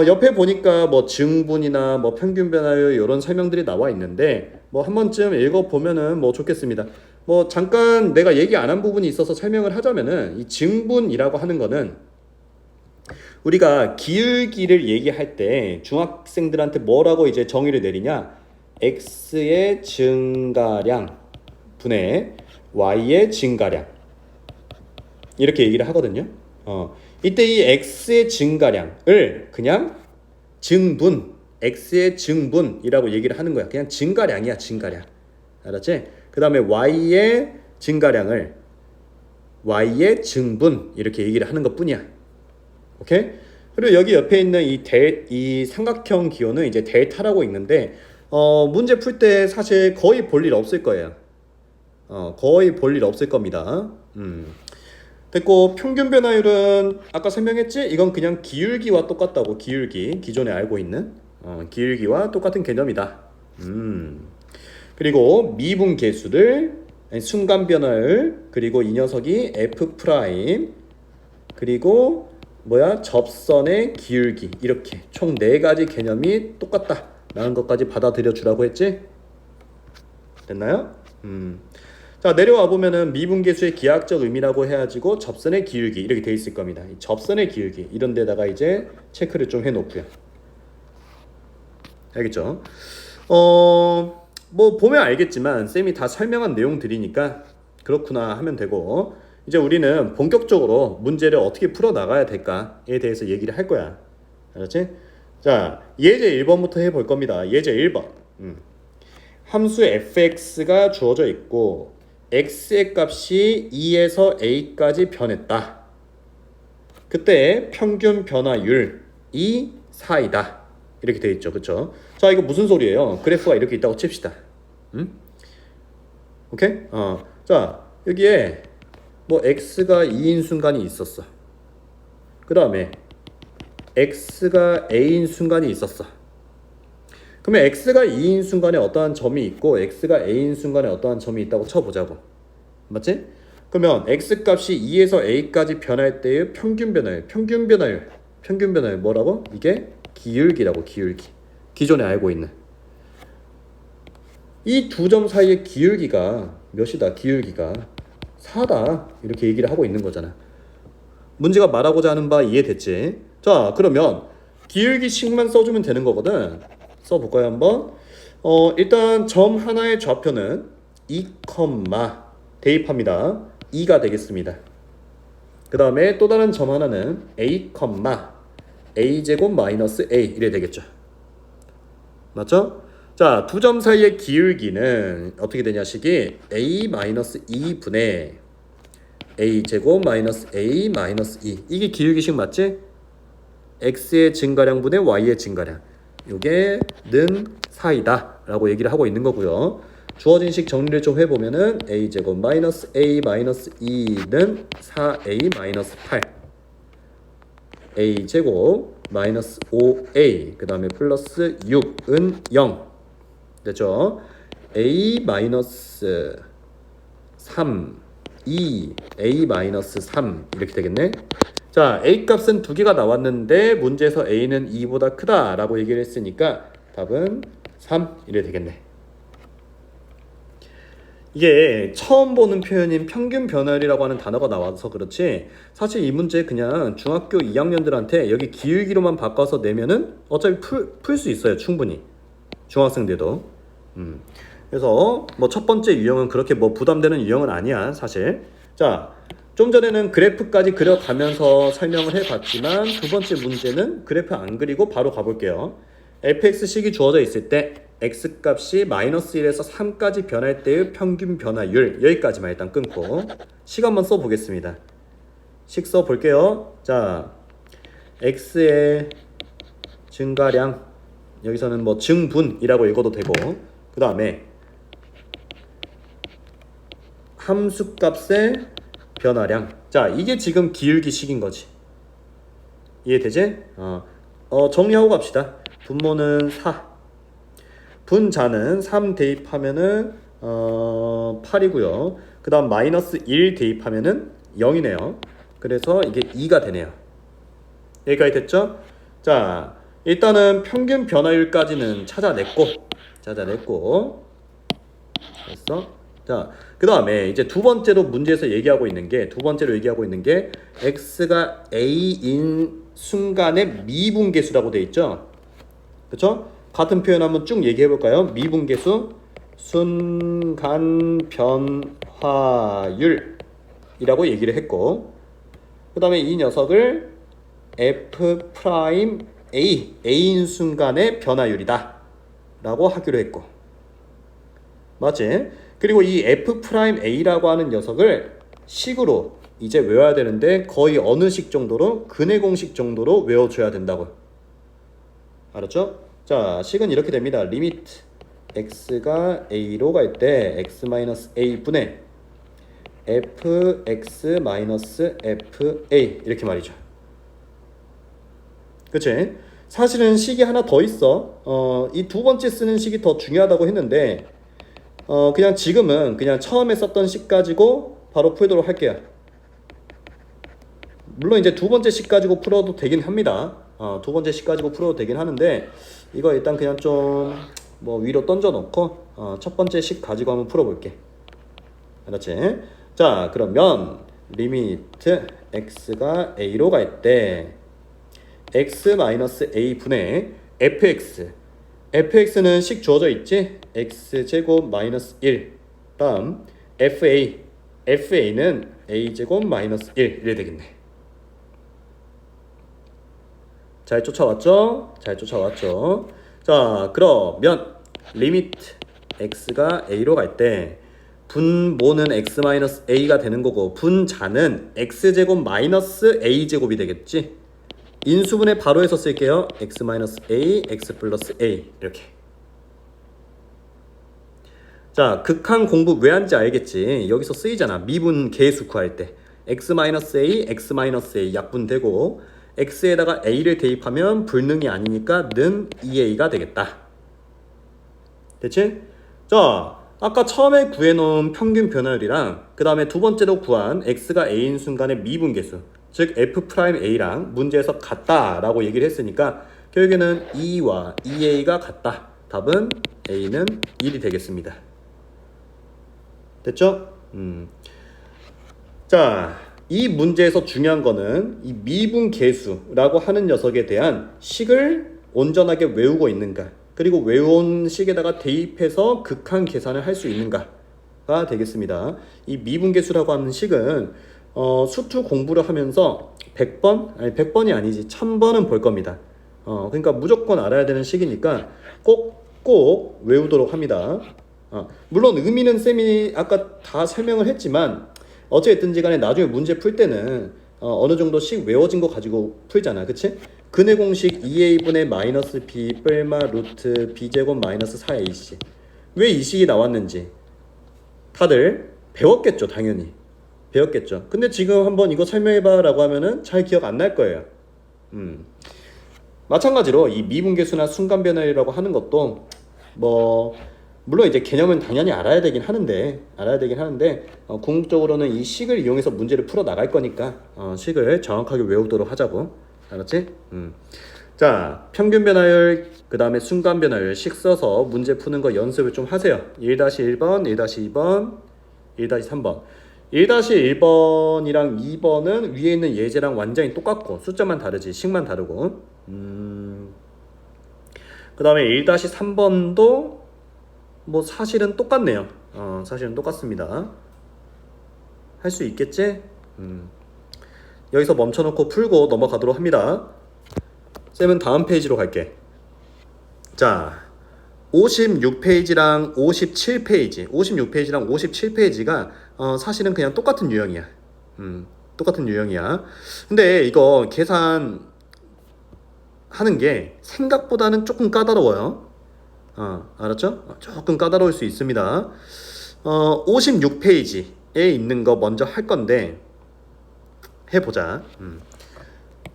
옆에 보니까 뭐 증분이나 뭐 평균 변화율 이런 설명들이 나와 있는데 뭐 한 번쯤 읽어보면은 뭐 좋겠습니다. 뭐 잠깐 내가 얘기 안 한 부분이 있어서 설명을 하자면은 이 증분이라고 하는 거는 우리가 기울기를 얘기할 때 중학생들한테 뭐라고 이제 정의를 내리냐? x의 증가량 분의 y의 증가량 이렇게 얘기를 하거든요. 이때 이 x의 증가량을 그냥 증분, x의 증분이라고 얘기를 하는 거야. 그냥 증가량이야, 증가량. 알았지? 그 다음에 y의 증가량을 y의 증분 이렇게 얘기를 하는 것 뿐이야. 오케이? 그리고 여기 옆에 있는 이 삼각형 기호는 이제 델타라고 있는데 문제 풀 때 사실 거의 볼 일 없을 거예요. 거의 볼 일 없을 겁니다. 됐고 평균 변화율은 아까 설명했지? 이건 그냥 기울기와 똑같다고. 기울기 기존에 알고 있는 기울기와 똑같은 개념이다. 그리고 미분 계수를 순간 변화율 그리고 이 녀석이 f 프라임 그리고 뭐야 접선의 기울기 이렇게 총 4가지 개념이 똑같다 라는 것까지 받아들여 주라고 했지? 됐나요? 자 내려와 보면은 미분계수의 기하학적 의미라고 해가지고 접선의 기울기 이렇게 돼 있을 겁니다. 이 접선의 기울기 이런 데다가 이제 체크를 좀 해놓고요. 알겠죠? 뭐 보면 알겠지만 쌤이 다 설명한 내용들이니까 그렇구나 하면 되고 이제 우리는 본격적으로 문제를 어떻게 풀어 나가야 될까에 대해서 얘기를 할 거야. 알았지? 자 예제 1번부터 해볼 겁니다. 예제 1번 함수 fx가 주어져 있고 x의 값이 2에서 a까지 변했다. 그때 평균 변화율이 4이다. 이렇게 돼 있죠. 그쵸? 자 이거 무슨 소리예요? 그래프가 이렇게 있다고 칩시다. 오케이? 자 여기에 뭐 x가 2인 순간이 있었어. 그 다음에 x가 a인 순간이 있었어. 그러면 x가 2인 순간에 어떠한 점이 있고 x가 a인 순간에 어떠한 점이 있다고 쳐보자고. 맞지? 그러면 x 값이 2에서 a까지 변할 때의 평균 변화율 뭐라고? 이게 기울기라고. 기울기. 기존에 알고 있는 이 두 점 사이의 기울기가 몇이다? 기울기가 4다. 이렇게 얘기를 하고 있는 거잖아. 문제가 말하고자 하는 바 이해됐지? 자 그러면 기울기식만 써주면 되는 거거든. 써볼까요 한번? 일단 점 하나의 좌표는 2, 대입합니다. 2가 되겠습니다. 그 다음에 또 다른 점 하나는 a, a제곱 마이너스 a 이래 되겠죠. 맞죠? 자, 두 점 사이의 기울기는 어떻게 되냐 식이 a 마이너스 2분의 a제곱 마이너스 a 마이너스 2 이게 기울기식 맞지? x의 증가량분의 y의 증가량 요게 는 4이다 라고 얘기를 하고 있는 거고요. 주어진 식 정리를 좀 해보면은 a제곱 마이너스 a 마이너스 2는 4a 마이너스 8 a제곱 마이너스 5a 그 다음에 플러스 6은 0 됐죠? a 마이너스 3 2 a 마이너스 3 이렇게 되겠네. 자 a 값은 2개가 나왔는데 문제에서 a는 2보다 크다 라고 얘기를 했으니까 답은 3 이래 되겠네. 이게 처음 보는 표현인 평균 변화율이라고 하는 단어가 나와서 그렇지 사실 이 문제 그냥 중학교 2학년들한테 여기 기울기로만 바꿔서 내면은 어차피 풀 수 있어요. 충분히 중학생들도. 그래서 뭐 첫 번째 유형은 그렇게 뭐 부담되는 유형은 아니야 사실. 자 좀 전에는 그래프까지 그려가면서 설명을 해봤지만 두 번째 문제는 그래프 안 그리고 바로 가볼게요. fx식이 주어져 있을 때 x값이 마이너스 1에서 3까지 변할 때의 평균 변화율 여기까지만 일단 끊고 식 한번 써보겠습니다. 식 써볼게요. 자 x의 증가량 여기서는 뭐 증분이라고 읽어도 되고 그 다음에 함수값의 변화량 자 이게 지금 기울기식인 거지. 이해되지? 정리하고 갑시다. 분모는 4 분자는 3 대입하면은 8이고요. 그 다음 마이너스 1 대입하면은 0이네요. 그래서 이게 2가 되네요. 여기까지 됐죠? 자 일단은 평균 변화율까지는 찾아냈고 됐어? 자, 그 다음에 이제 두 번째로 문제에서 얘기하고 있는 게 x가 a인 순간의 미분계수라고 돼 있죠? 그쵸? 같은 표현 한번 쭉 얘기해 볼까요? 미분계수 순간 변화율이라고 얘기를 했고 그 다음에 이 녀석을 f 프라임 a인 순간의 변화율이다 라고 하기로 했고 맞지? 그리고 이 f 프라임 a라고 하는 녀석을 식으로 이제 외워야 되는데 거의 어느 식 정도로 근해 공식 정도로 외워줘야 된다고. 알았죠? 자 식은 이렇게 됩니다. 리미트 x가 a로 갈 때 x-a 분의 fx 마이너스 fa 이렇게 말이죠. 그치? 사실은 식이 하나 더 있어. 이 두 번째 쓰는 식이 더 중요하다고 했는데 그냥 지금은 그냥 처음에 썼던 식 가지고 바로 풀도록 할게요. 물론 이제 두 번째 식 가지고 풀어도 되긴 합니다. 두 번째 식 가지고 풀어도 되긴 하는데 이거 일단 그냥 좀 뭐 위로 던져 놓고 첫 번째 식 가지고 한번 풀어볼게. 알았지? 자, 그러면 리미트 x가 a로 갈 때 x-a 분의 fx는 식 주어져 있지? x제곱 마이너스 1 다음 fa는 a제곱 마이너스 1 이래 되겠네. 잘 쫓아왔죠? 잘 쫓아왔죠? 자, 그러면 리미트 x가 a로 갈 때 분모는 x-a가 되는 거고 분자는 x제곱 마이너스 a제곱이 되겠지? 인수분해 바로 해서 쓸게요. x-a, x 플러스 a 이렇게. 자, 극한 공부 왜 하는지 알겠지? 여기서 쓰이잖아. 미분 계수 구할 때 x-a, x-a 약분되고 x에다가 a를 대입하면 불능이 아니니까 는 2a가 되겠다. 됐지? 자, 아까 처음에 구해놓은 평균 변화율이랑 그 다음에 두 번째로 구한 x가 a인 순간의 미분계수 즉 f'a랑 문제에서 같다라고 얘기를 했으니까 결국에는 2와 2a가 같다. 답은 a는 1이 되겠습니다. 됐죠? 자, 이 문제에서 중요한 거는 이 미분계수라고 하는 녀석에 대한 식을 온전하게 외우고 있는가 그리고 외운 식에다가 대입해서 극한 계산을 할 수 있는가가 되겠습니다. 이 미분계수라고 하는 식은 수투 공부를 하면서 100번? 아니 100번이 아니지 1000번은 볼 겁니다. 그러니까 무조건 알아야 되는 식이니까 꼭 외우도록 합니다. 물론 의미는 쌤이 아까 다 설명을 했지만 어쨌든지 간에 나중에 문제 풀 때는 어느 정도씩 외워진 거 가지고 풀잖아. 그치? 근의 공식 2a분의 마이너스 b 뿔마 루트 b제곱 마이너스 4ac 왜 이 식이 나왔는지 다들 배웠겠죠. 당연히 배웠겠죠. 근데 지금 한번 이거 설명해봐 라고 하면은 잘 기억 안 날 거예요. 마찬가지로 이 미분계수나 순간변화율이라고 하는 것도 뭐 물론 이제 개념은 당연히 알아야 되긴 하는데 궁극적으로는 이 식을 이용해서 문제를 풀어 나갈 거니까 식을 정확하게 외우도록 하자고. 알았지? 자, 평균 변화율 그 다음에 순간 변화율 식 써서 문제 푸는 거 연습을 좀 하세요. 1-1번, 1-2번, 1-3번 1-1번이랑 2번은 위에 있는 예제랑 완전히 똑같고 숫자만 다르지 식만 다르고 그 다음에 1-3번도 뭐 사실은 똑같네요. 사실은 똑같습니다. 할 수 있겠지? 여기서 멈춰놓고 풀고 넘어가도록 합니다. 쌤은 다음 페이지로 갈게. 자, 56페이지랑 57페이지 56페이지랑 57페이지가 사실은 그냥 똑같은 유형이야. 똑같은 유형이야. 근데 이거 계산 하는 게 생각보다는 조금 까다로워요. 알았죠? 조금 까다로울 수 있습니다. 56페이지에 있는 거 먼저 할 건데 해보자.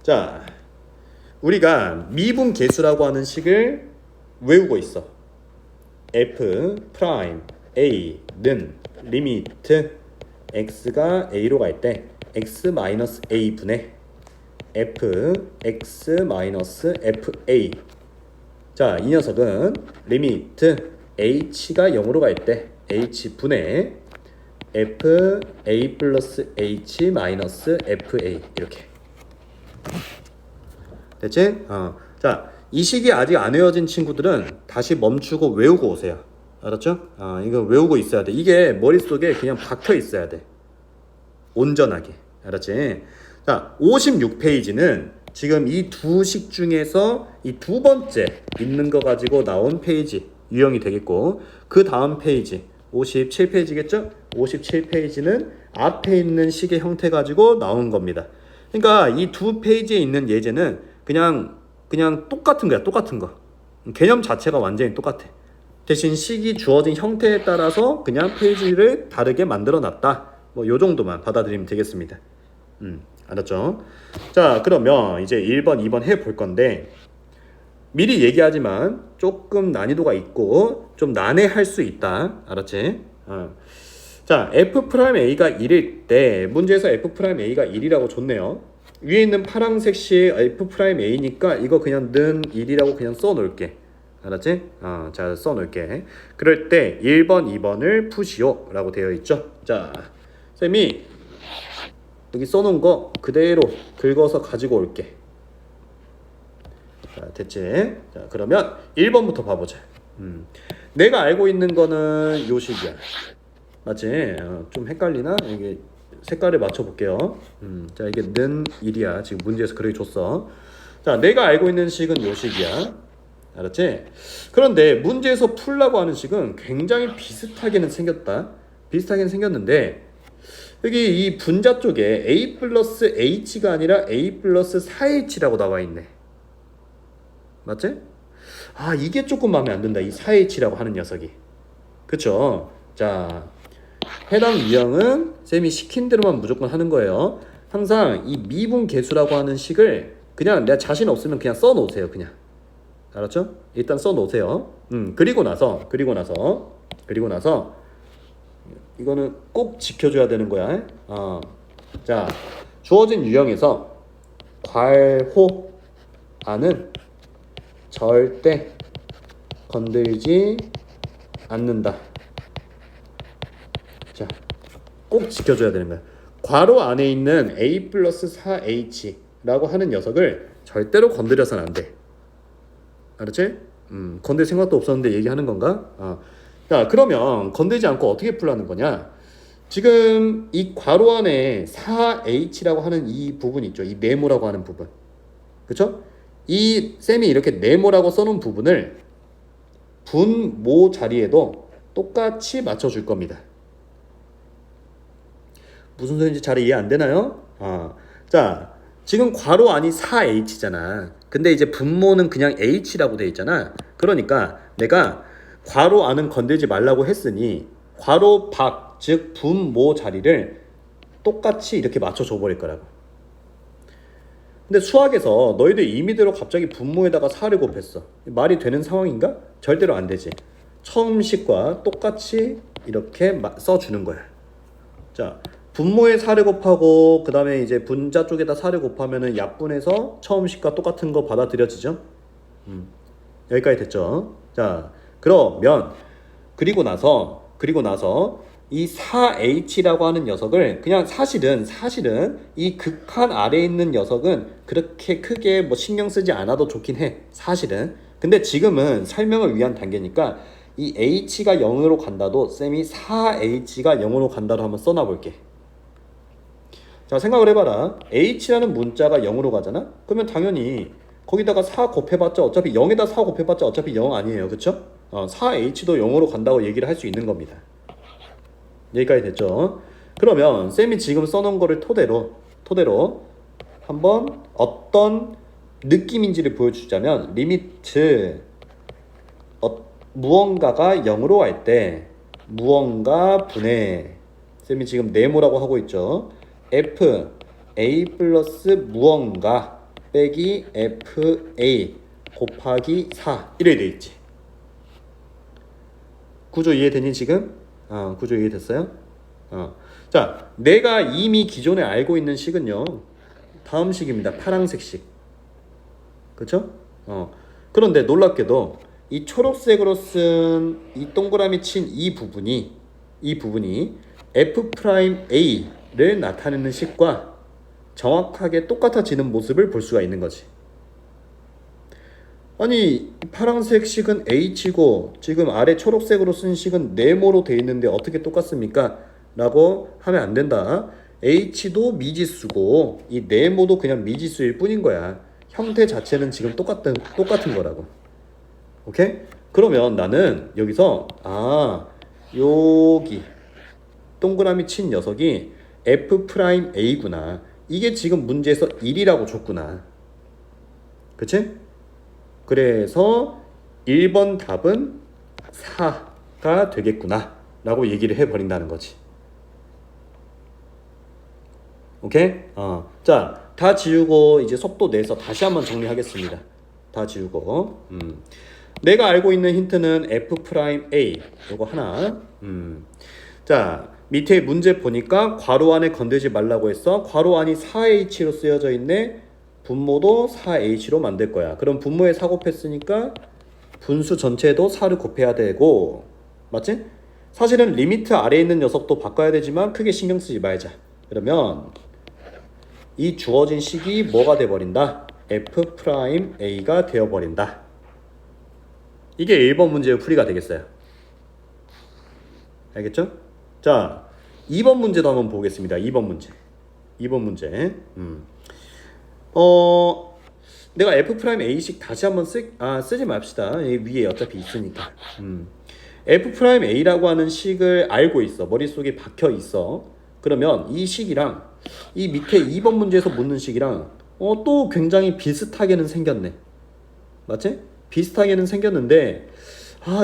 자, 우리가 미분계수라고 하는 식을 외우고 있어. f 프라임 a는 리미트 x가 a로 갈 때 x-a 분의 fx-fa. 자, 이 녀석은 리미트 h가 0으로 갈 때 h 분의 fa 플러스 h 마이너스 fa 이렇게. 됐지? 자, 이 식이 아직 안 외워진 친구들은 다시 멈추고 외우고 오세요. 알았죠? 이거 외우고 있어야 돼. 이게 머릿속에 그냥 박혀 있어야 돼. 온전하게. 알았지? 자, 56페이지는 지금 이 두 식 중에서 이 두 번째 있는 거 가지고 나온 페이지 유형이 되겠고 그 다음 페이지 57페이지겠죠? 57페이지는 앞에 있는 식의 형태 가지고 나온 겁니다. 그러니까 이 두 페이지에 있는 예제는 그냥 똑같은 거야. 똑같은 거. 개념 자체가 완전히 똑같아. 대신 식이 주어진 형태에 따라서 그냥 페이지를 다르게 만들어 놨다. 뭐 요 정도만 받아들이면 되겠습니다. 알았죠? 자, 그러면 이제 1번, 2번 해 볼 건데 미리 얘기하지만 조금 난이도가 있고 좀 난해할 수 있다. 알았지? 자, F'A가 1일 때 문제에서 F'A가 1이라고 줬네요. 위에 있는 파란색 시 F'A니까 이거 그냥 는 1이라고 그냥 써 놓을게. 알았지? 자, 써 놓을게. 그럴 때 1번, 2번을 푸시오 라고 되어 있죠. 자, 쌤이 여기 써 놓은 거 그대로 긁어서 가지고 올게. 자, 됐지? 자, 그러면 1번부터 봐보자. 내가 알고 있는 거는 요 식이야. 맞지? 좀 헷갈리나? 이게 색깔을 맞춰볼게요. 자, 이게 는 1이야. 지금 문제에서 그렇게 줬어. 자, 내가 알고 있는 식은 요 식이야. 알았지? 그런데 문제에서 풀라고 하는 식은 굉장히 비슷하게는 생겼다. 비슷하게는 생겼는데 여기 이 분자 쪽에 A 플러스 H가 아니라 A 플러스 4H라고 나와 있네. 맞지? 이게 조금 마음에 안 든다. 이 4H라고 하는 녀석이. 그쵸? 자, 해당 유형은 쌤이 시킨 대로만 무조건 하는 거예요. 항상 이 미분 계수라고 하는 식을 그냥 내가 자신 없으면 그냥 써 놓으세요. 그냥. 알았죠? 일단 써 놓으세요. 그리고 나서 이거는 꼭 지켜줘야 되는 거야. 자, 주어진 유형에서 괄호안은 절대 건들지 않는다. 자, 꼭 지켜줘야 되는 거야. 괄호 안에 있는 A 플러스 4H라고 하는 녀석을 절대로 건드려서는 안 돼. 알았지? 건들 생각도 없었는데 얘기하는 건가? 자, 그러면 건들지 않고 어떻게 풀라는 거냐? 지금 이 괄호 안에 4H라고 하는 이 부분 있죠? 이 네모라고 하는 부분. 그쵸? 이 쌤이 이렇게 네모라고 써놓은 부분을 분모 자리에도 똑같이 맞춰줄 겁니다. 무슨 소리인지 잘 이해 안 되나요? 자, 지금 괄호 안이 4H잖아. 근데 이제 분모는 그냥 H라고 돼 있잖아. 그러니까 내가 괄호 안은 건들지 말라고 했으니 괄호 밖, 즉 분모 자리를 똑같이 이렇게 맞춰줘 버릴 거라고. 근데 수학에서 너희들 임의대로 갑자기 분모에다가 4를 곱했어. 말이 되는 상황인가? 절대로 안 되지. 처음 식과 똑같이 이렇게 써주는 거야. 자, 분모에 4를 곱하고 그 다음에 이제 분자 쪽에다 4를 곱하면은 약분해서 처음 식과 똑같은 거 받아들여지죠? 여기까지 됐죠? 자, 그러면 그리고 나서 이 4H라고 하는 녀석을 그냥 사실은 이 극한 아래에 있는 녀석은 그렇게 크게 뭐 신경 쓰지 않아도 좋긴 해. 사실은. 근데 지금은 설명을 위한 단계니까 이 H가 0으로 간다도 쌤이 4H가 0으로 간다로 한번 써놔 볼게. 자, 생각을 해봐라. H라는 문자가 0으로 가잖아? 그러면 당연히 거기다가 4 곱해봤자 어차피 0에다 4 곱해봤자 어차피 0 아니에요. 그쵸? 4H도 0으로 간다고 얘기를 할 수 있는 겁니다. 여기까지 됐죠? 그러면 쌤이 지금 써놓은 거를 토대로 한번 어떤 느낌인지를 보여주자면 리미트 무언가가 0으로 갈 때 무언가 분의 쌤이 지금 네모라고 하고 있죠. F A 플러스 무언가 빼기 FA 곱하기 4 이렇게 돼 있지. 구조 이해되니 지금? 구조 이해됐어요? 자, 내가 이미 기존에 알고 있는 식은요. 다음 식입니다. 파란색 식. 그쵸? 그런데 놀랍게도 이 초록색으로 쓴 이 동그라미 친 이 부분이 F'A를 나타내는 식과 정확하게 똑같아지는 모습을 볼 수가 있는 거지. 아니, 파란색 식은 H고 지금 아래 초록색으로 쓴 식은 네모로 돼 있는데 어떻게 똑같습니까? 라고 하면 안 된다. H도 미지수고 이 네모도 그냥 미지수일 뿐인 거야. 형태 자체는 지금 똑같은 거라고. 오케이? 그러면 나는 여기서 여기 동그라미 친 녀석이 F'A구나. 이게 지금 문제에서 1이라고 줬구나. 그치? 그래서 1번 답은 4가 되겠구나 라고 얘기를 해버린다는 거지. 오케이? 자, 다 지우고 이제 속도 내서 다시 한번 정리하겠습니다. 다 지우고. 내가 알고 있는 힌트는 f 프라임 a 요거 하나. 자, 밑에 문제 보니까 괄호 안에 건들지 말라고 했어. 괄호 안이 4h로 쓰여져 있네. 분모도 4h로 만들 거야. 그럼 분모에 4 곱했으니까 분수 전체에도 4를 곱해야 되고, 맞지? 사실은 리미트 아래에 있는 녀석도 바꿔야 되지만 크게 신경 쓰지 말자. 그러면 이 주어진 식이 뭐가 돼버린다? f 프라임 a가 되어버린다. 이게 1번 문제의 풀이가 되겠어요. 알겠죠? 자, 2번 문제도 한번 보겠습니다. 2번 문제. 2번 문제. 내가 f 프라임 a식 다시 한번 쓰지 맙시다. 위에 어차피 있으니까. f 프라임 a라고 하는 식을 알고 있어. 머릿속에 박혀 있어. 그러면 이 식이랑 이 밑에 2번 문제에서 묻는 식이랑 또 굉장히 비슷하게는 생겼네. 맞지? 비슷하게는 생겼는데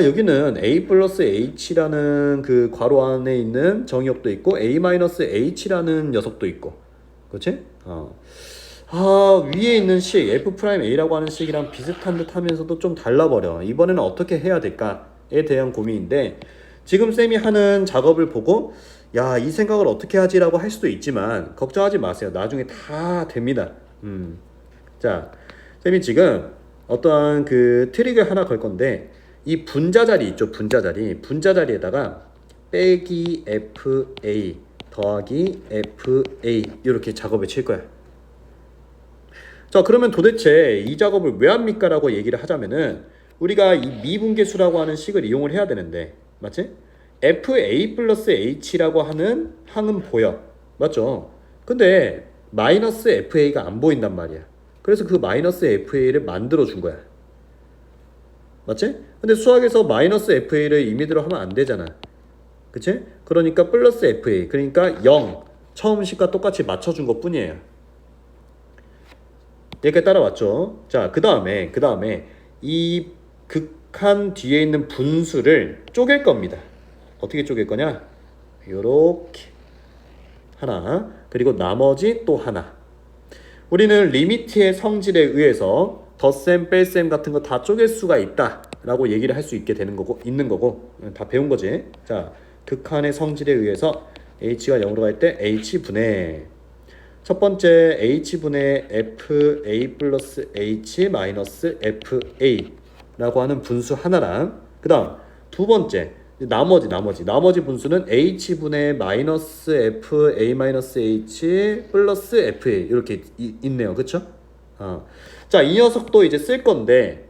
여기는 a 플러스 h라는 그 괄호 안에 있는 정의역도 있고 a 마이너스 h라는 녀석도 있고, 그렇지? 위에 있는 식 f 프라임 a라고 하는 식이랑 비슷한 듯 하면서도 좀 달라버려. 이번에는 어떻게 해야 될까에 대한 고민인데, 지금 쌤이 하는 작업을 보고 야, 이 생각을 어떻게 하지라고 할 수도 있지만 걱정하지 마세요. 나중에 다 됩니다. 자, 쌤이 지금 어떠한 그 트릭을 하나 걸 건데, 이 분자자리 있죠? 분자자리에다가 빼기 fa 더하기 fa 이렇게 작업을 칠 거야. 자, 그러면 도대체 이 작업을 왜 합니까? 라고 얘기를 하자면은 우리가 이 미분계수라고 하는 식을 이용을 해야 되는데, 맞지? fa 플러스 h라고 하는 항은 보여. 맞죠? 근데 마이너스 fa가 안 보인단 말이야. 그래서 그 마이너스 fa를 만들어 준 거야. 맞지? 근데 수학에서 마이너스 fa를 임의대로 하면 안 되잖아. 그치? 그러니까 플러스 fa, 그러니까 0, 처음 식과 똑같이 맞춰준 것 뿐이에요. 여기까지 따라왔죠? 자, 그 다음에 이 극한 뒤에 있는 분수를 쪼갤 겁니다. 어떻게 쪼갤 거냐? 요렇게 하나, 그리고 나머지 또 하나. 우리는 리미트의 성질에 의해서 덧셈, 뺄셈 같은 거 다 쪼갤 수가 있다 라고 얘기를 할 수 있게 되는 거고, 있는 거고, 다 배운 거지. 자, 극한의 성질에 의해서 h가 0으로 갈 때 h분의 첫 번째 h분의 fa 플러스 h 마이너스 fa 라고 하는 분수 하나랑, 그 다음 두 번째 나머지 분수는 h분의 마이너스 fa 마이너스 h 플러스 fa 이렇게 있네요. 그쵸? 자, 이 녀석도 이제 쓸 건데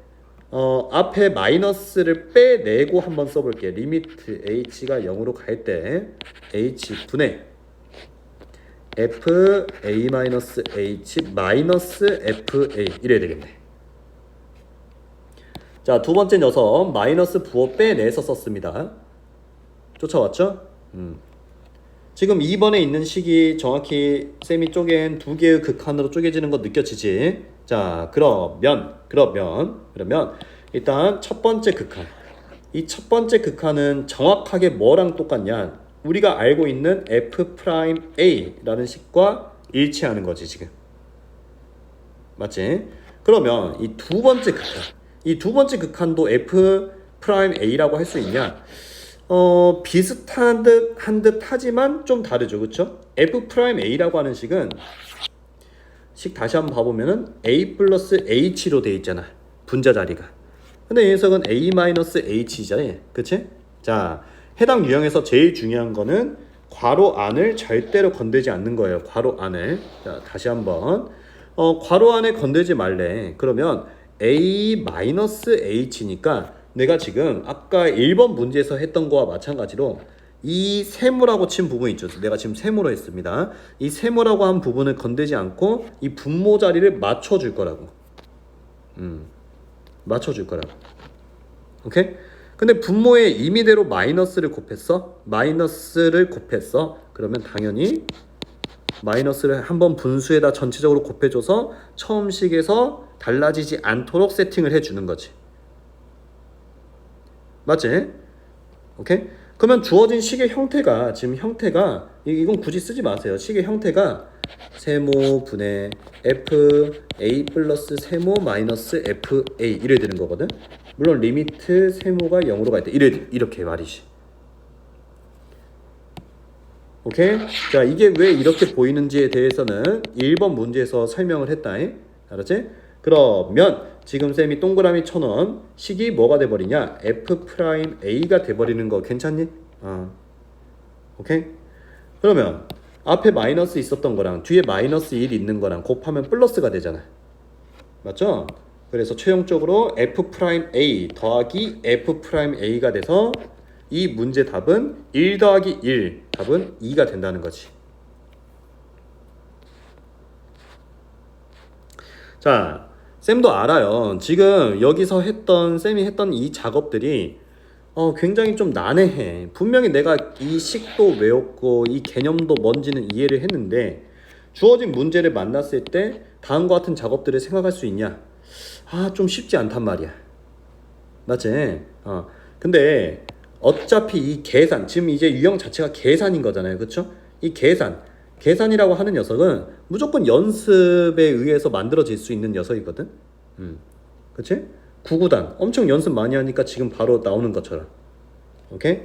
앞에 마이너스를 빼내고 한번 써볼게요. 리미트 h가 0으로 갈 때 h분의 fa 마이너스 h 마이너스 fa 이래야 되겠네. 자, 두 번째 녀석 마이너스 부호 빼내서 썼습니다. 쫓아왔죠? 지금 2번에 있는 식이 정확히 쌤이 쪼갠 두 개의 극한으로 쪼개지는 거 느껴지지? 자, 그러면 일단 첫 번째 극한, 이 첫 번째 극한은 정확하게 뭐랑 똑같냐? 우리가 알고 있는 f 프라임 a라는 식과 일치하는 거지 지금. 맞지? 그러면 이 두 번째 극한도 f 프라임 a라고 할 수 있냐? 비슷한 듯 하지만 좀 다르죠. 그쵸? f 프라임 a라고 하는 식은 다시 한번 봐보면은 a 플러스 h로 돼 있잖아. 분자 자리가. 근데 이 녀석은 a 마이너스 h잖아. 그치? 자, 해당 유형에서 제일 중요한 거는 괄호 안을 절대로 건들지 않는 거예요. 괄호 안을. 자, 다시 한번. 괄호 안에 건들지 말래. 그러면 a 마이너스 h니까 내가 지금 아까 1번 문제에서 했던 거와 마찬가지로 이 세모라고 친 부분 있죠. 내가 지금 세모로 했습니다. 이 세모라고 한 부분을 건들지 않고 이 분모 자리를 맞춰줄 거라고. 맞춰줄 거라고. 오케이? 근데 분모에 임의대로 마이너스를 곱했어. 그러면 당연히 마이너스를 한번 분수에다 전체적으로 곱해줘서 처음 식에서 달라지지 않도록 세팅을 해주는 거지. 맞지? 오케이? 그러면 주어진 식의 형태가, 지금 형태가, 이건 굳이 쓰지 마세요. 식의 형태가 세모 분의 FA 플러스 세모 마이너스 FA 이래 되는 거거든. 물론 리미트 세모가 0으로 갈 때 이렇게 말이지. 오케이? 자, 이게 왜 이렇게 보이는지에 대해서는 1번 문제에서 설명을 했다. 알았지? 그러면 지금 쌤이 동그라미 쳐놓은 식이 뭐가 돼버리냐? F'A가 돼버리는 거 괜찮니? 오케이? 그러면 앞에 마이너스 있었던 거랑 뒤에 마이너스 1 있는 거랑 곱하면 플러스가 되잖아. 맞죠? 그래서 최종적으로 F'A 더하기 F'A가 돼서 이 문제 답은 1 더하기 1 답은 2가 된다는 거지. 자, 쌤도 알아요. 지금 여기서 쌤이 했던 이 작업들이 굉장히 좀 난해해. 분명히 내가 이 식도 외웠고 이 개념도 뭔지는 이해를 했는데 주어진 문제를 만났을 때 다음과 같은 작업들을 생각할 수 있냐? 좀 쉽지 않단 말이야. 맞지? 근데 어차피 이 계산, 지금 이제 유형 자체가 계산인 거잖아요. 그쵸? 이 계산이라고 하는 녀석은 무조건 연습에 의해서 만들어질 수 있는 녀석이거든. 그치? 구구단 엄청 연습 많이 하니까 지금 바로 나오는 것처럼. 오케이?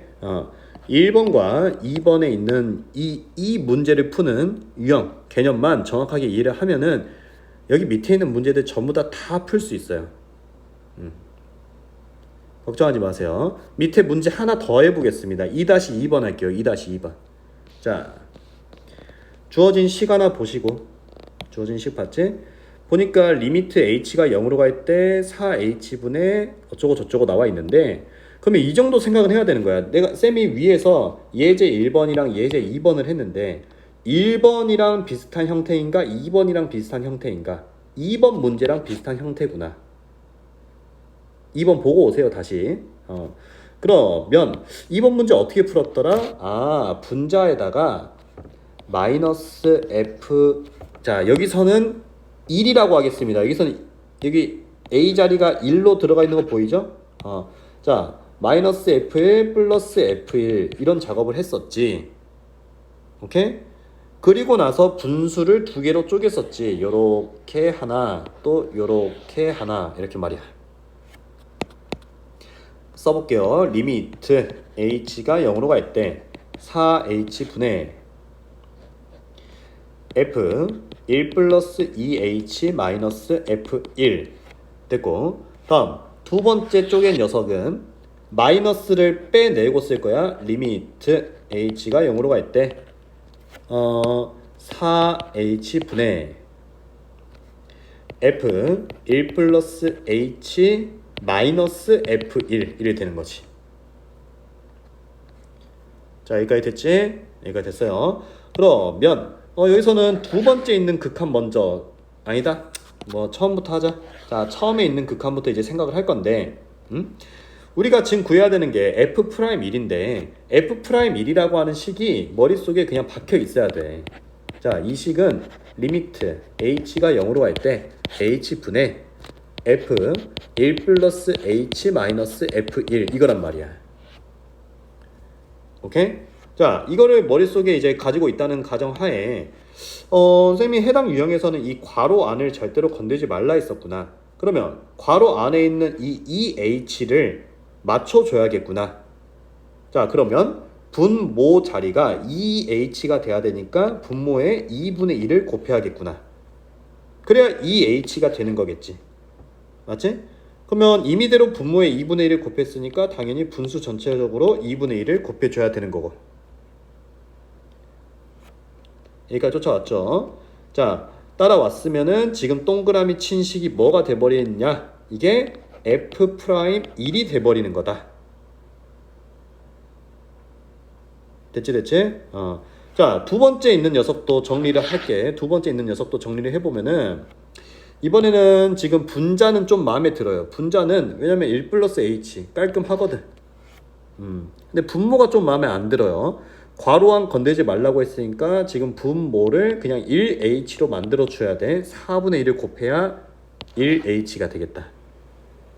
1번과 2번에 있는 이 문제를 푸는 유형 개념만 정확하게 이해를 하면은 여기 밑에 있는 문제들 전부 다 풀 수 있어요. 걱정하지 마세요. 밑에 문제 하나 더 해보겠습니다. 2-2번 할게요. 2-2번. 자, 주어진 식 하나 보시고, 주어진 식 봤지? 보니까 리미트 h가 0으로 갈 때 4h분의 어쩌고 저쩌고 나와 있는데, 그러면 이 정도 생각을 해야 되는 거야. 쌤이 위에서 예제 1번이랑 예제 2번을 했는데 1번이랑 비슷한 형태인가 2번이랑 비슷한 형태인가, 2번 문제랑 비슷한 형태구나. 2번 보고 오세요. 다시. 그러면 2번 문제 어떻게 풀었더라? 분자에다가 마이너스 f, 자 여기서는 1이라고 하겠습니다. 여기 a 자리가 1로 들어가 있는 거 보이죠? 자 마이너스 f1 플러스 f1 이런 작업을 했었지. 오케이? 그리고 나서 분수를 두 개로 쪼갰었지. 요렇게 하나, 또 요렇게 하나, 이렇게 말이야. 써볼게요. 리미트 h가 0으로 갈 때 4h분의 f1 플러스 2h 마이너스 f1 됐고, 다음 두 번째 쪽의 녀석은 마이너스를 빼내고 쓸 거야. 리미트 h가 0으로 갈 때 4h분의 f1 플러스 h 마이너스 f1 이렇게 되는 거지. 자 여기까지 됐지? 여기까지 됐어요. 그러면 여기서는 두 번째 있는 극한 먼저, 아니다, 뭐 처음부터 하자. 자 처음에 있는 극한부터 이제 생각을 할 건데, 우리가 지금 구해야 되는 게 F'1인데 F'1이라고 하는 식이 머릿속에 그냥 박혀 있어야 돼. 자 이 식은 리미트 h가 0으로 갈 때 h분의 f1 플러스 h 마이너스 f1 이거란 말이야. 오케이? 자 이거를 머릿속에 이제 가지고 있다는 가정하에 쌤이 해당 유형에서는 이 괄호 안을 절대로 건들지 말라 했었구나. 그러면 괄호 안에 있는 이 h를 맞춰줘야겠구나. 자 그러면 분모 자리가 2h가 돼야 되니까 분모에 2분의 1을 곱해야겠구나. 그래야 2h가 되는 거겠지. 맞지? 그러면 임의대로 분모에 2분의 1을 곱했으니까 당연히 분수 전체적으로 2분의 1을 곱해줘야 되는 거고. 여기까지 쫓아왔죠? 자 따라왔으면은 지금 동그라미 친 식이 뭐가 돼버리느냐? 이게 F'1이 돼버리는 거다. 됐지? 자 두 번째 있는 녀석도 정리를 할게. 두 번째 있는 녀석도 정리를 해보면은 이번에는 지금 분자는 좀 마음에 들어요. 분자는 왜냐면 1 플러스 h 깔끔하거든. 근데 분모가 좀 마음에 안 들어요. 괄호안 건들지 말라고 했으니까 지금 분모를 그냥 1h로 만들어 줘야 돼. 4분의 1을 곱해야 1h가 되겠다.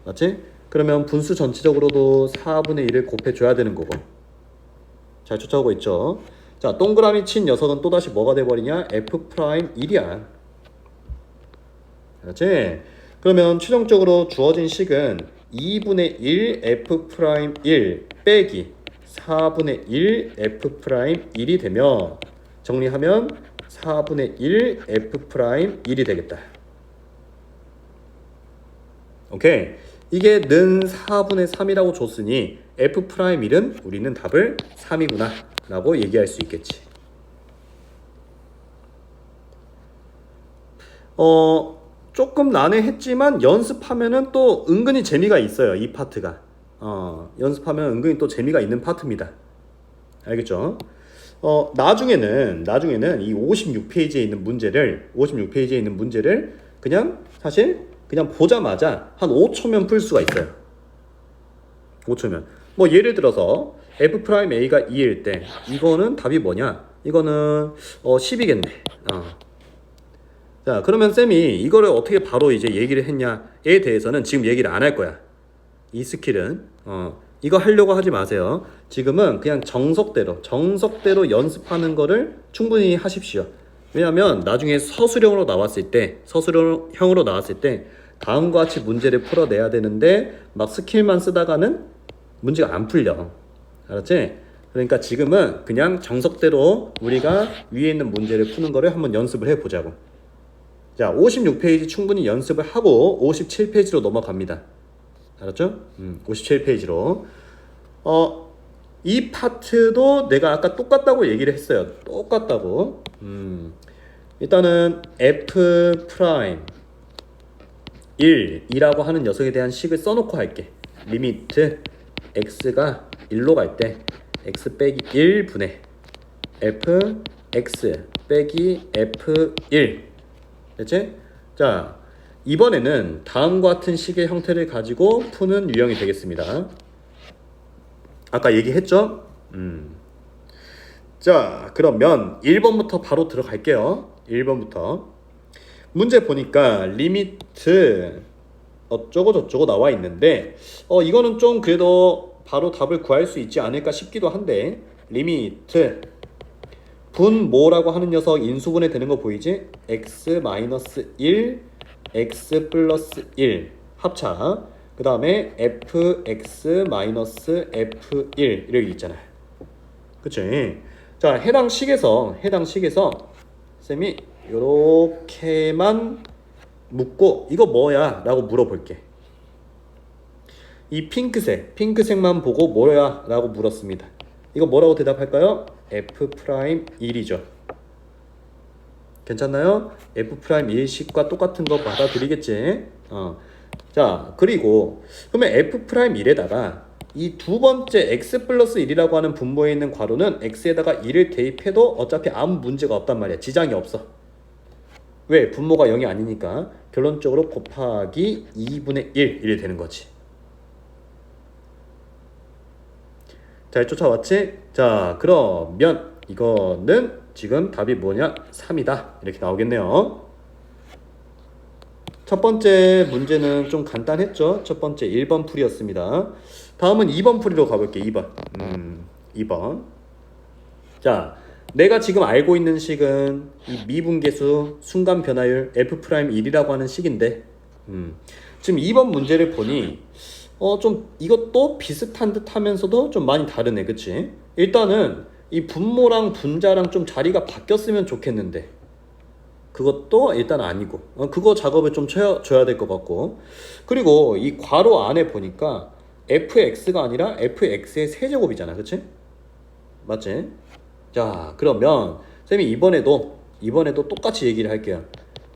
맞지? 그러면 분수 전체적으로도 4분의 1을 곱해 줘야 되는 거고. 잘 쫓아오고 있죠? 자, 동그라미 친 녀석은 또다시 뭐가 돼버리냐? F'1이야. 그렇지? 그러면 최종적으로 주어진 식은 2분의 1 F'1 빼기 4분의 1 F'1이 되며 정리하면 4분의 1 F'1이 되겠다. 오케이. 이게 는 4분의 3이라고 줬으니 F'1은 우리는 답을 3이구나 라고 얘기할 수 있겠지. 조금 난해했지만 연습하면은 또 은근히 재미가 있어요. 이 파트가. 연습하면 은근히 또 재미가 있는 파트입니다. 알겠죠? 나중에는 이 56페이지에 있는 문제를 그냥 사실 그냥 보자마자 한 5초면 풀 수가 있어요. 5초면. 뭐 예를 들어서 F'A가 2일 때 이거는 답이 뭐냐? 이거는 10이겠네. 자, 그러면 쌤이 이거를 어떻게 바로 이제 얘기를 했냐에 대해서는 지금 얘기를 안 할 거야. 이 스킬은 이거 하려고 하지 마세요. 지금은 그냥 정석대로 연습하는 거를 충분히 하십시오. 왜냐하면 나중에 서술형으로 나왔을 때 다음과 같이 문제를 풀어내야 되는데 막 스킬만 쓰다가는 문제가 안 풀려. 알았지? 그러니까 지금은 그냥 정석대로 우리가 위에 있는 문제를 푸는 거를 한번 연습을 해보자고. 자, 56페이지 충분히 연습을 하고 57페이지로 넘어갑니다. 알았죠? 57페이지로. 이 파트도 내가 아까 똑같다고 얘기를 했어요. 똑같다고. 일단은 F'1이라고 하는 녀석에 대한 식을 써놓고 할게. 리미트 x가 1로 갈 때 x 빼기 1분의 fx 빼기 f1. 됐지? 자, 이번에는 다음과 같은 식의 형태를 가지고 푸는 유형이 되겠습니다. 아까 얘기했죠? 자, 그러면 1번부터 바로 들어갈게요. 1번부터. 문제 보니까 리미트 어쩌고 저쩌고 나와 있는데 이거는 좀 그래도 바로 답을 구할 수 있지 않을까 싶기도 한데 리미트 분모라고 하는 녀석 인수분해 되는 거 보이지? x-1 x 플러스 1 합차 그 다음에 fx-f1 이렇게 있잖아요. 그치? 자, 해당 식에서 쌤이 요렇게만 묻고 이거 뭐야? 라고 물어볼게. 이 핑크색만 보고 뭐야? 라고 물었습니다. 이거 뭐라고 대답할까요? F'1이죠. 괜찮나요? F'1식과 똑같은 거 받아들이겠지? 자, 그리고 그러면 F'1에다가 이 두 번째 x 플러스 1이라고 하는 분모에 있는 괄호는 x에다가 1을 대입해도 어차피 아무 문제가 없단 말이야. 지장이 없어. 왜? 분모가 0이 아니니까. 결론적으로 곱하기 2분의 1이 되는 거지. 잘 쫓아왔지? 자, 그러면 이거는 지금 답이 뭐냐? 3이다. 이렇게 나오겠네요. 첫 번째 문제는 좀 간단했죠? 첫 번째 1번 풀이였습니다. 다음은 2번 풀이로 가볼게. 2번. 자, 내가 지금 알고 있는 식은 이 미분계수 순간 변화율 F'1이라고 하는 식인데 지금 2번 문제를 보니 좀 이것도 비슷한 듯 하면서도 좀 많이 다르네. 그치? 일단은 이 분모랑 분자랑 좀 자리가 바뀌었으면 좋겠는데 그것도 일단 아니고 그거 작업을 좀 줘야 될 것 같고 그리고 이 괄호 안에 보니까 fx가 아니라 fx의 세제곱이잖아. 그치? 맞지? 자, 그러면 쌤이 이번에도 똑같이 얘기를 할게요.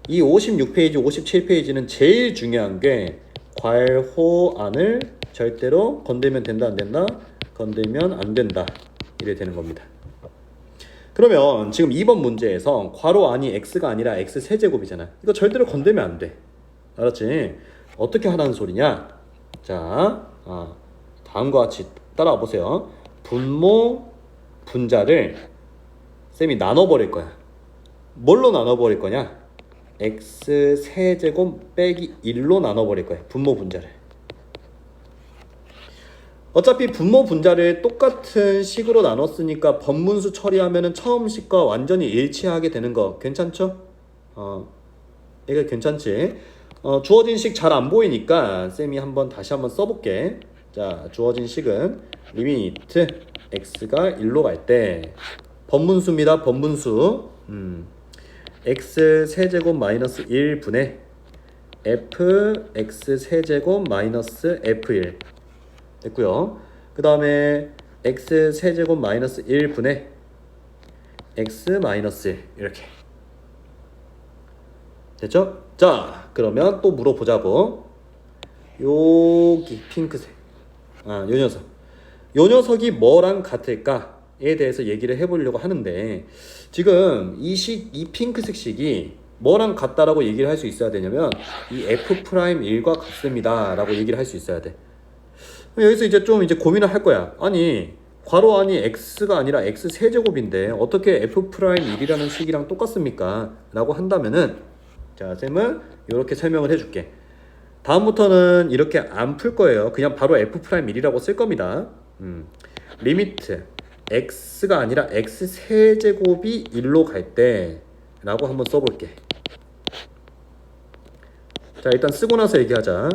이 56페이지, 57페이지는 제일 중요한 게 괄호 안을 절대로 건들면 된다, 안 된다? 건들면 안 된다. 이래 되는 겁니다. 그러면 지금 2번 문제에서 괄호 안이 x가 아니라 x 세제곱이잖아. 이거 절대로 건들면 안 돼. 알았지? 어떻게 하라는 소리냐? 자, 다음과 같이 따라와 보세요. 분모, 분자를 쌤이 나눠버릴 거야. 뭘로 나눠버릴 거냐? x 세제곱 빼기 1로 나눠버릴 거야. 분모 분자를. 어차피 분모 분자를 똑같은 식으로 나눴으니까 번분수 처리하면은 처음 식과 완전히 일치하게 되는 거 괜찮죠? 이게 괜찮지? 주어진 식 잘 안 보이니까 쌤이 다시 한번 써볼게. 자, 주어진 식은 리미트 x가 1로 갈 때 번분수입니다. 번분수. x 세제곱 마이너스 1분의 f x 세제곱 마이너스 f1 됐고요. 그 다음에 x 세제곱 마이너스 1분의 x 마이너스 1 이렇게 됐죠? 자, 그러면 또 물어보자고. 여기 핑크색 요 녀석 요 녀석이 뭐랑 같을까에 대해서 얘기를 해보려고 하는데, 지금 이 핑크색 식이 뭐랑 같다라고 얘기를 할 수 있어야 되냐면 이 f'1과 같습니다 라고 얘기를 할 수 있어야 돼. 여기서 이제 좀 고민을 할 거야. 아니 괄호 안이 x가 아니라 x 세제곱인데 어떻게 f'1이라는 식이랑 똑같습니까? 라고 한다면은, 자, 쌤은 이렇게 설명을 해줄게. 다음부터는 이렇게 안 풀 거예요. 그냥 바로 f'1이라고 쓸 겁니다. 리미트 x가 아니라 x 세제곱이 1로 갈 때 라고 한번 써볼게. 자, 일단 쓰고 나서 얘기하자.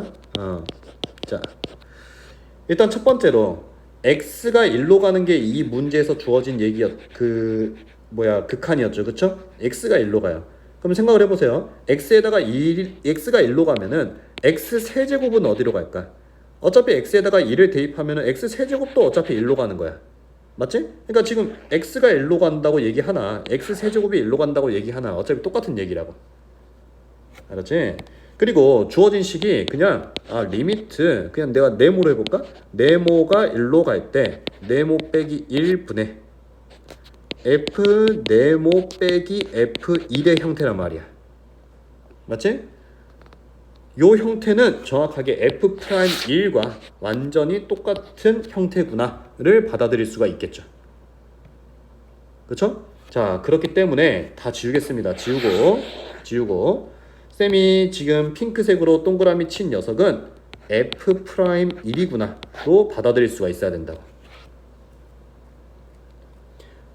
자, 일단 첫 번째로 x가 1로 가는 게 이 문제에서 주어진 극한이었죠. 그쵸? x가 1로 가요. 그럼 생각을 해보세요. x가 1로 가면은 x 세제곱은 어디로 갈까? 어차피 x에다가 1을 대입하면은 x 세제곱도 어차피 1로 가는 거야. 맞지? 그러니까 지금 x가 1로 간다고 얘기하나 x 세제곱이 1로 간다고 얘기하나 어차피 똑같은 얘기라고. 알았지? 그리고 주어진 식이 그냥 리미트 그냥 내가 네모로 해볼까? 네모가 1로 갈 때 네모 빼기 1분의 f 네모 빼기 f1의 형태란 말이야. 맞지? 요 형태는 정확하게 f'1과 완전히 똑같은 형태구나를 받아들일 수가 있겠죠. 그쵸? 자, 그렇기 때문에 다 지우겠습니다. 지우고 쌤이 지금 핑크색으로 동그라미 친 녀석은 f'1이구나 로 받아들일 수가 있어야 된다고.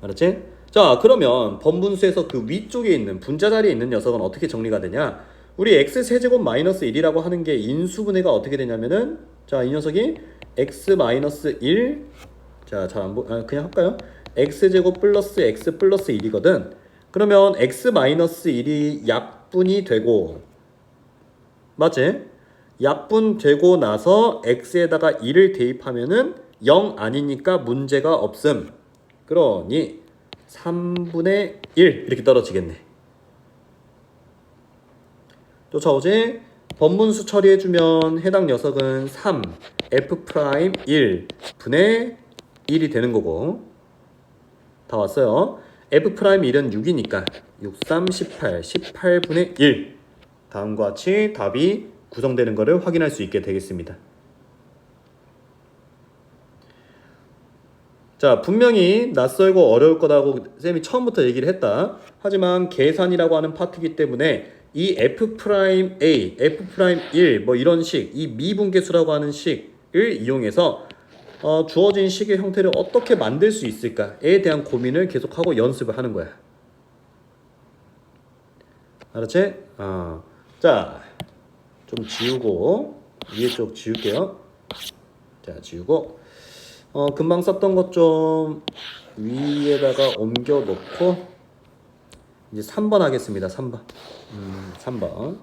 알았지? 자, 그러면 번분수에서 그 위쪽에 있는 분자 자리에 있는 녀석은 어떻게 정리가 되냐? 우리 x 세제곱 마이너스 1이라고 하는 게 인수분해가 어떻게 되냐면은, 자, 이 녀석이 x 마이너스 1, 자, 그냥 할까요? x제곱 플러스 x 플러스 1이거든. 그러면 x 마이너스 1이 약분이 되고, 맞지? 약분되고 나서 x에다가 1을 대입하면은 0 아니니까 문제가 없음. 그러니 3분의 1 이렇게 떨어지겠네. 쫓아오지? 번분수 처리해주면 해당 녀석은 3 f'1 분의 1이 되는 거고, 다 왔어요. f'1은 6이니까 6, 3, 18 18분의 1 다음과 같이 답이 구성되는 것을 확인할 수 있게 되겠습니다. 자, 분명히 낯설고 어려울 거라고 쌤이 처음부터 얘기를 했다. 하지만 계산이라고 하는 파트이기 때문에 이 f'(a), f'1 뭐 이런 식, 이 미분계수라고 하는 식을 이용해서 주어진 식의 형태를 어떻게 만들 수 있을까에 대한 고민을 계속하고 연습을 하는 거야. 알았지? 자, 좀 지우고 위에 쪽 지울게요. 자, 지우고 금방 썼던 것 좀 위에다가 옮겨 놓고 이제 3번 하겠습니다. 3번. 3번.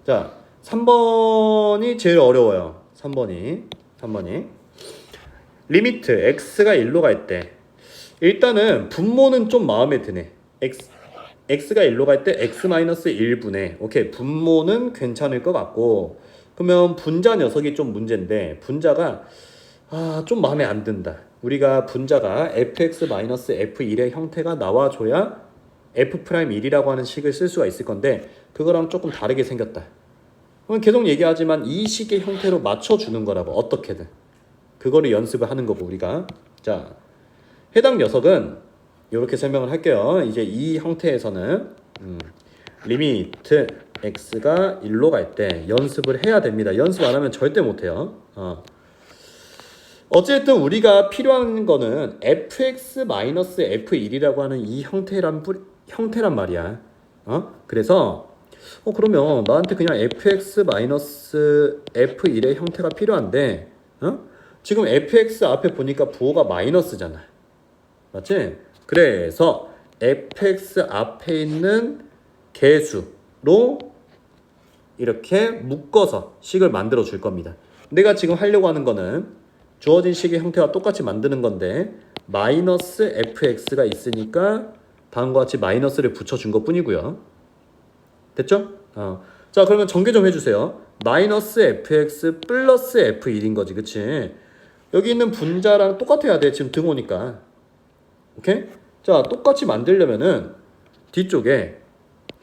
자, 3번이 제일 어려워요. 3번이. 리미트 x가 1로 갈 때 일단은 분모는 좀 마음에 드네. x가 1로 갈 때 x-1분의 오케이, 분모는 괜찮을 것 같고, 그러면 분자 녀석이 좀 문제인데 분자가 좀 마음에 안 든다. 우리가 분자가 fx-f1의 형태가 나와줘야 f'1이라고 하는 식을 쓸 수가 있을 건데 그거랑 조금 다르게 생겼다. 그럼 계속 얘기하지만 이 식의 형태로 맞춰주는 거라고, 어떻게든 그거를 연습을 하는 거고 우리가. 자, 해당 녀석은 이렇게 설명을 할게요. 이제 이 형태에서는 리미트 x가 1로 갈 때 연습을 해야 됩니다. 연습 안 하면 절대 못해요. 어쨌든 우리가 필요한 거는 fx-f1이라고 하는 이 형태란 말이야. 그래서 그러면 나한테 그냥 fx-f1의 형태가 필요한데 지금 fx 앞에 보니까 부호가 마이너스잖아. 맞지? 그래서 fx 앞에 있는 개수로 이렇게 묶어서 식을 만들어 줄 겁니다. 내가 지금 하려고 하는 거는 주어진 식의 형태와 똑같이 만드는 건데 마이너스 fx가 있으니까 다음과 같이 마이너스를 붙여준 것 뿐이고요. 됐죠? 자, 그러면 전개 좀 해주세요. 마이너스 fx 플러스 f1인 거지, 그치? 여기 있는 분자랑 똑같아야 돼, 지금 등호니까. 오케이? 자, 똑같이 만들려면은 뒤쪽에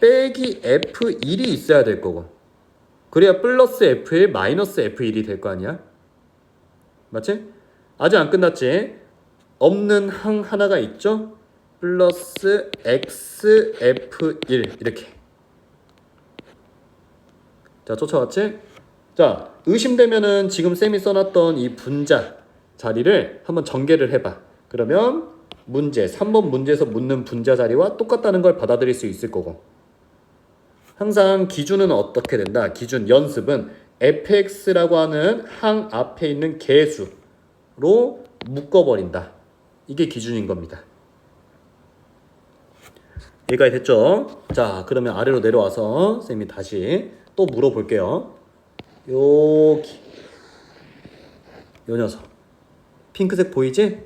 빼기 f1이 있어야 될 거고, 그래야 플러스 f1 마이너스 f1이 될 거 아니야? 맞지? 아직 안 끝났지? 없는 항 하나가 있죠? 플러스 xf1 이렇게. 자, 쫓아왔지? 자, 의심되면은 지금 쌤이 써놨던 이 분자 자리를 한번 전개를 해봐. 그러면 문제 3번 문제에서 묻는 분자 자리와 똑같다는 걸 받아들일 수 있을 거고, 항상 기준은 어떻게 된다? 기준 연습은 fx라고 하는 항 앞에 있는 개수로 묶어버린다. 이게 기준인 겁니다. 여기까지 됐죠? 자, 그러면 아래로 내려와서 쌤이 다시 또 물어볼게요. 여기 요 녀석 핑크색 보이지?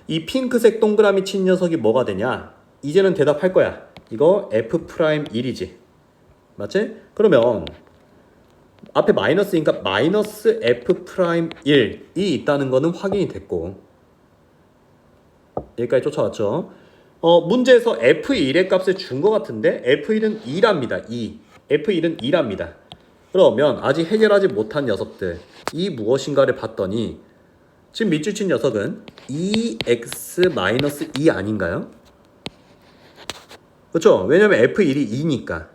이 핑크색 동그라미 친 녀석이 뭐가 되냐? 이제는 대답할 거야. 이거 f'1이지. 맞지? 그러면 앞에 마이너스니까 마이너스 f'1이 있다는 거는 확인이 됐고, 여기까지 쫓아왔죠? 문제에서 f1의 값을 준 것 같은데 f1은 2랍니다. 2. f1은 2랍니다. 그러면 아직 해결하지 못한 녀석들, 이 무엇인가를 봤더니 지금 밑줄 친 녀석은 2x-2 아닌가요? 그렇죠? 왜냐면 f1이 2니까.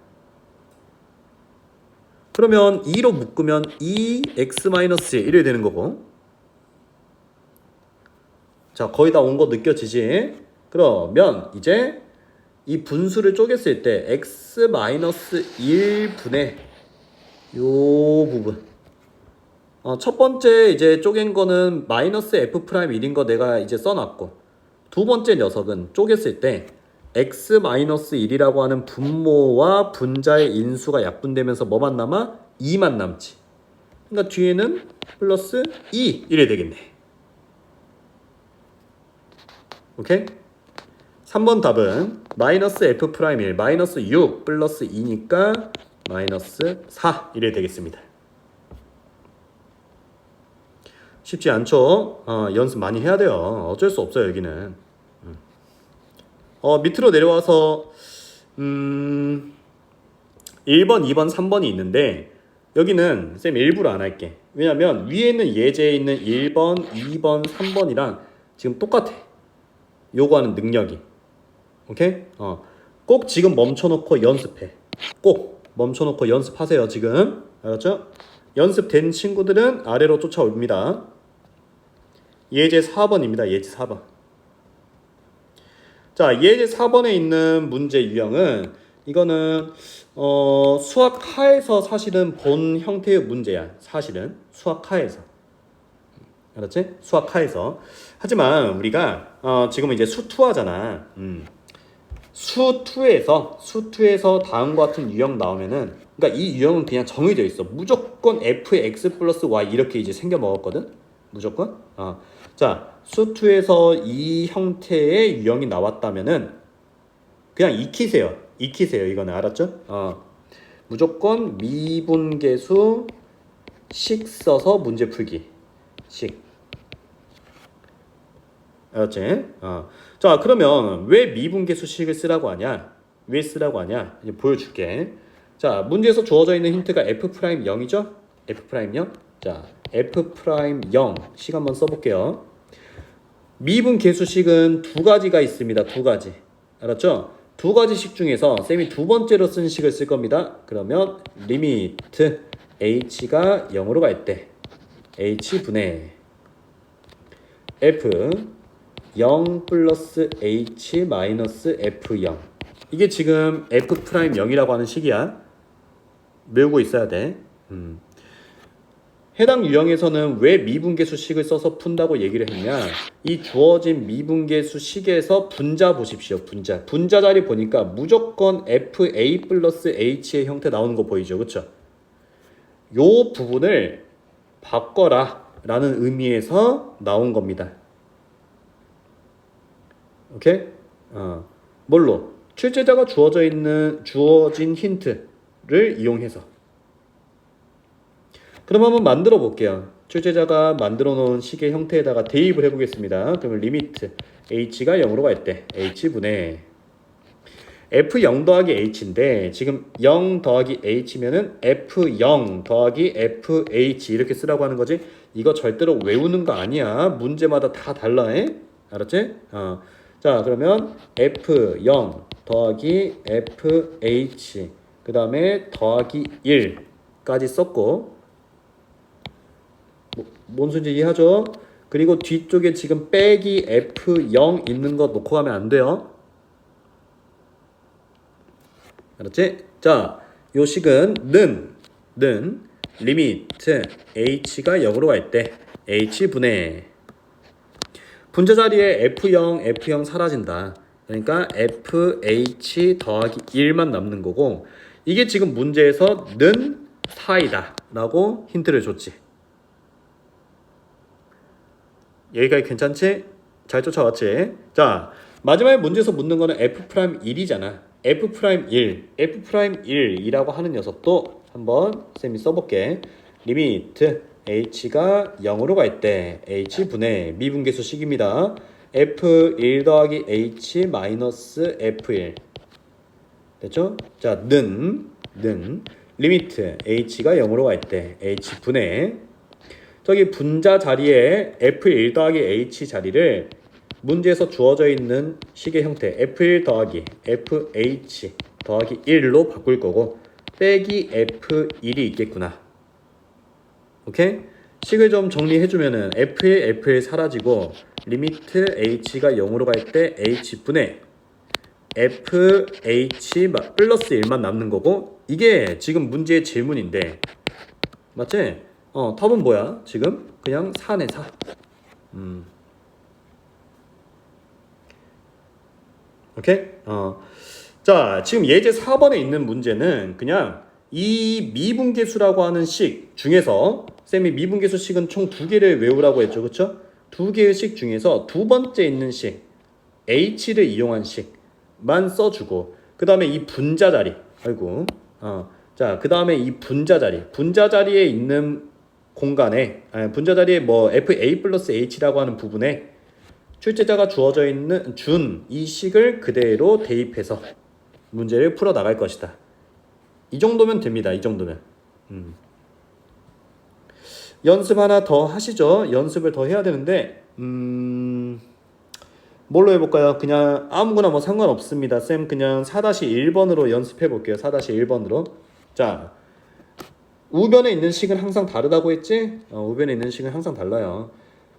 그러면 2로 묶으면 2x-1이 되는 거고. 자, 거의 다 온 거 느껴지지? 그러면 이제 이 분수를 쪼갰을 때 x-1분의 요 부분, 첫 번째 이제 쪼갠 거는 마이너스 f'1인 거 내가 이제 써놨고, 두 번째 녀석은 쪼갰을 때 x-1이라고 하는 분모와 분자의 인수가 약분되면서 뭐만 남아? 2만 남지. 그러니까 뒤에는 플러스 2 이래 되겠네. 오케이? 3번 답은 마이너스 f'1 마이너스 6 플러스 2니까 마이너스 4 이래 되겠습니다. 쉽지 않죠? 연습 많이 해야 돼요. 어쩔 수 없어요, 여기는. 밑으로 내려와서 1번, 2번, 3번이 있는데 여기는 쌤 일부러 안 할게. 왜냐면 위에 있는 예제에 있는 1번, 2번, 3번이랑 지금 똑같아. 요구하는 능력이. 오케이? 꼭 지금 멈춰놓고 연습해. 꼭 멈춰놓고 연습하세요, 지금. 알았죠? 연습된 친구들은 아래로 쫓아옵니다. 예제 4번입니다. 예제 4번. 자, 예제 4번에 있는 문제 유형은 이거는 수학하에서 사실은 본 형태의 문제야. 사실은 수학하에서. 알았지? 수학하에서. 하지만 우리가 지금은 이제 수2하잖아. 수2에서 다음과 같은 유형 나오면은, 그러니까 이 유형은 그냥 정해져 있어. 무조건 fx 플러스 y 이렇게 이제 생겨 먹었거든. 무조건. 자, 수2에서 이 형태의 유형이 나왔다면은 그냥 익히세요. 이거는. 알았죠? 무조건 미분계수 식 써서 문제 풀기. 식. 알았지? 자, 그러면 왜 미분계수식을 쓰라고 하냐? 왜 쓰라고 하냐? 이제 보여줄게. 자, 문제에서 주어져 있는 힌트가 f'0이죠? f'0. 자, f'0 식 한번 써볼게요. 미분계수식은 두 가지가 있습니다. 두 가지. 알았죠? 두 가지 식 중에서 쌤이 두 번째로 쓴 식을 쓸 겁니다. 그러면 리미트 h가 0으로 갈 때 h분의, F 0 플러스 H 마이너스 F0. 이게 지금 F 프라임 0이라고 하는 식이야. 외우고 있어야 돼. 해당 유형에서는 왜 미분계수식을 써서 푼다고 얘기를 했냐, 이 주어진 미분계수식에서 분자 보십시오. 분자 자리 보니까 무조건 FA 플러스 H의 형태 나오는 거 보이죠, 그쵸? 요 부분을 바꿔라 라는 의미에서 나온 겁니다. 오케이? 뭘로? 출제자가 주어진 힌트를 이용해서. 그럼 한번 만들어 볼게요. 출제자가 만들어 놓은 식의 형태에다가 대입을 해보겠습니다. 그러면 리미트 h가 0으로 갈 때 h분의 f0 더하기 h인데, 지금 0 더하기 h면은 f0 더하기 fh 이렇게 쓰라고 하는 거지. 이거 절대로 외우는 거 아니야. 문제마다 다 달라. 알았지? 자, 그러면 f0 더하기 fh 그 다음에 더하기 1까지 썼고, 뭔 소리인지 이해하죠? 그리고 뒤쪽에 지금 빼기 F0 있는 거 놓고 가면 안 돼요. 알았지? 자, 요 식은 는 리미트 h가 0으로 갈 때 h분의 분자 자리에 F0 사라진다. 그러니까 FH 더하기 1만 남는 거고, 이게 지금 문제에서 는 4이다 라고 힌트를 줬지. 여기까지 괜찮지? 잘 쫓아왔지? 자, 마지막에 문제에서 묻는 거는 F'1이잖아. F'1이라고 하는 녀석도 한번 쌤이 써볼게. 리미트 h가 0으로 갈 때 h분의 미분계수식입니다. F1 더하기 h 마이너스 F1 됐죠? 자, 는 리미트 h가 0으로 갈 때 h분의 저기 분자 자리에 F1 더하기 H 자리를 문제에서 주어져 있는 식의 형태 F1 더하기 FH 더하기 1로 바꿀 거고, 빼기 F1이 있겠구나. 오케이? 식을 좀 정리해주면은 F1 사라지고 리미트 H가 0으로 갈 때 H분의 FH 플러스 1만 남는 거고, 이게 지금 문제의 질문인데 맞지? 답은 뭐야? 지금 그냥 4네 4. 오케이? 자, 지금 예제 4번에 있는 문제는 그냥 이 미분계수라고 하는 식 중에서, 쌤이 미분계수 식은 총 2개를 외우라고 했죠, 그쵸? 2개의 식 중에서 두 번째 있는 식 h를 이용한 식만 써주고, 그 다음에 이 분자 자리, 자, 그 다음에 이 분자 자리에 있는 공간에, 분자 자리에 뭐 FA 플러스 H라고 하는 부분에 출제자가 주어져 있는 준 이 식을 그대로 대입해서 문제를 풀어 나갈 것이다. 이 정도면 됩니다. 이 정도면. 연습 하나 더 하시죠. 연습을 더 해야 되는데, 뭘로 해볼까요? 그냥 아무거나 뭐 상관없습니다. 쌤 그냥 4-1번으로 연습해 볼게요. 4-1번으로. 자, 우변에 있는 식은 항상 다르다고 했지? 우변에 있는 식은 항상 달라요.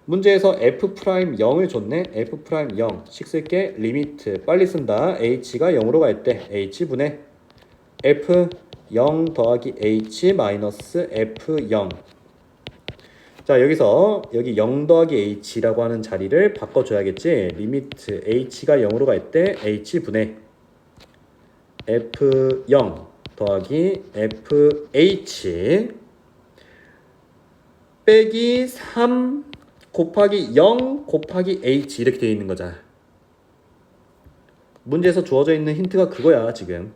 문제에서 F'0을 줬네. F'0 식 쓸게. 리미트 빨리 쓴다. H가 0으로 갈 때 H분의 F0 더하기 H 마이너스 F0. 자, 여기서 여기 0 더하기 H라고 하는 자리를 바꿔줘야겠지. 리미트 H가 0으로 갈 때 H분의 F0 더하기 FH 빼기 3 곱하기 0 곱하기 H 이렇게 되어 있는 거잖아. 문제에서 주어져 있는 힌트가 그거야 지금.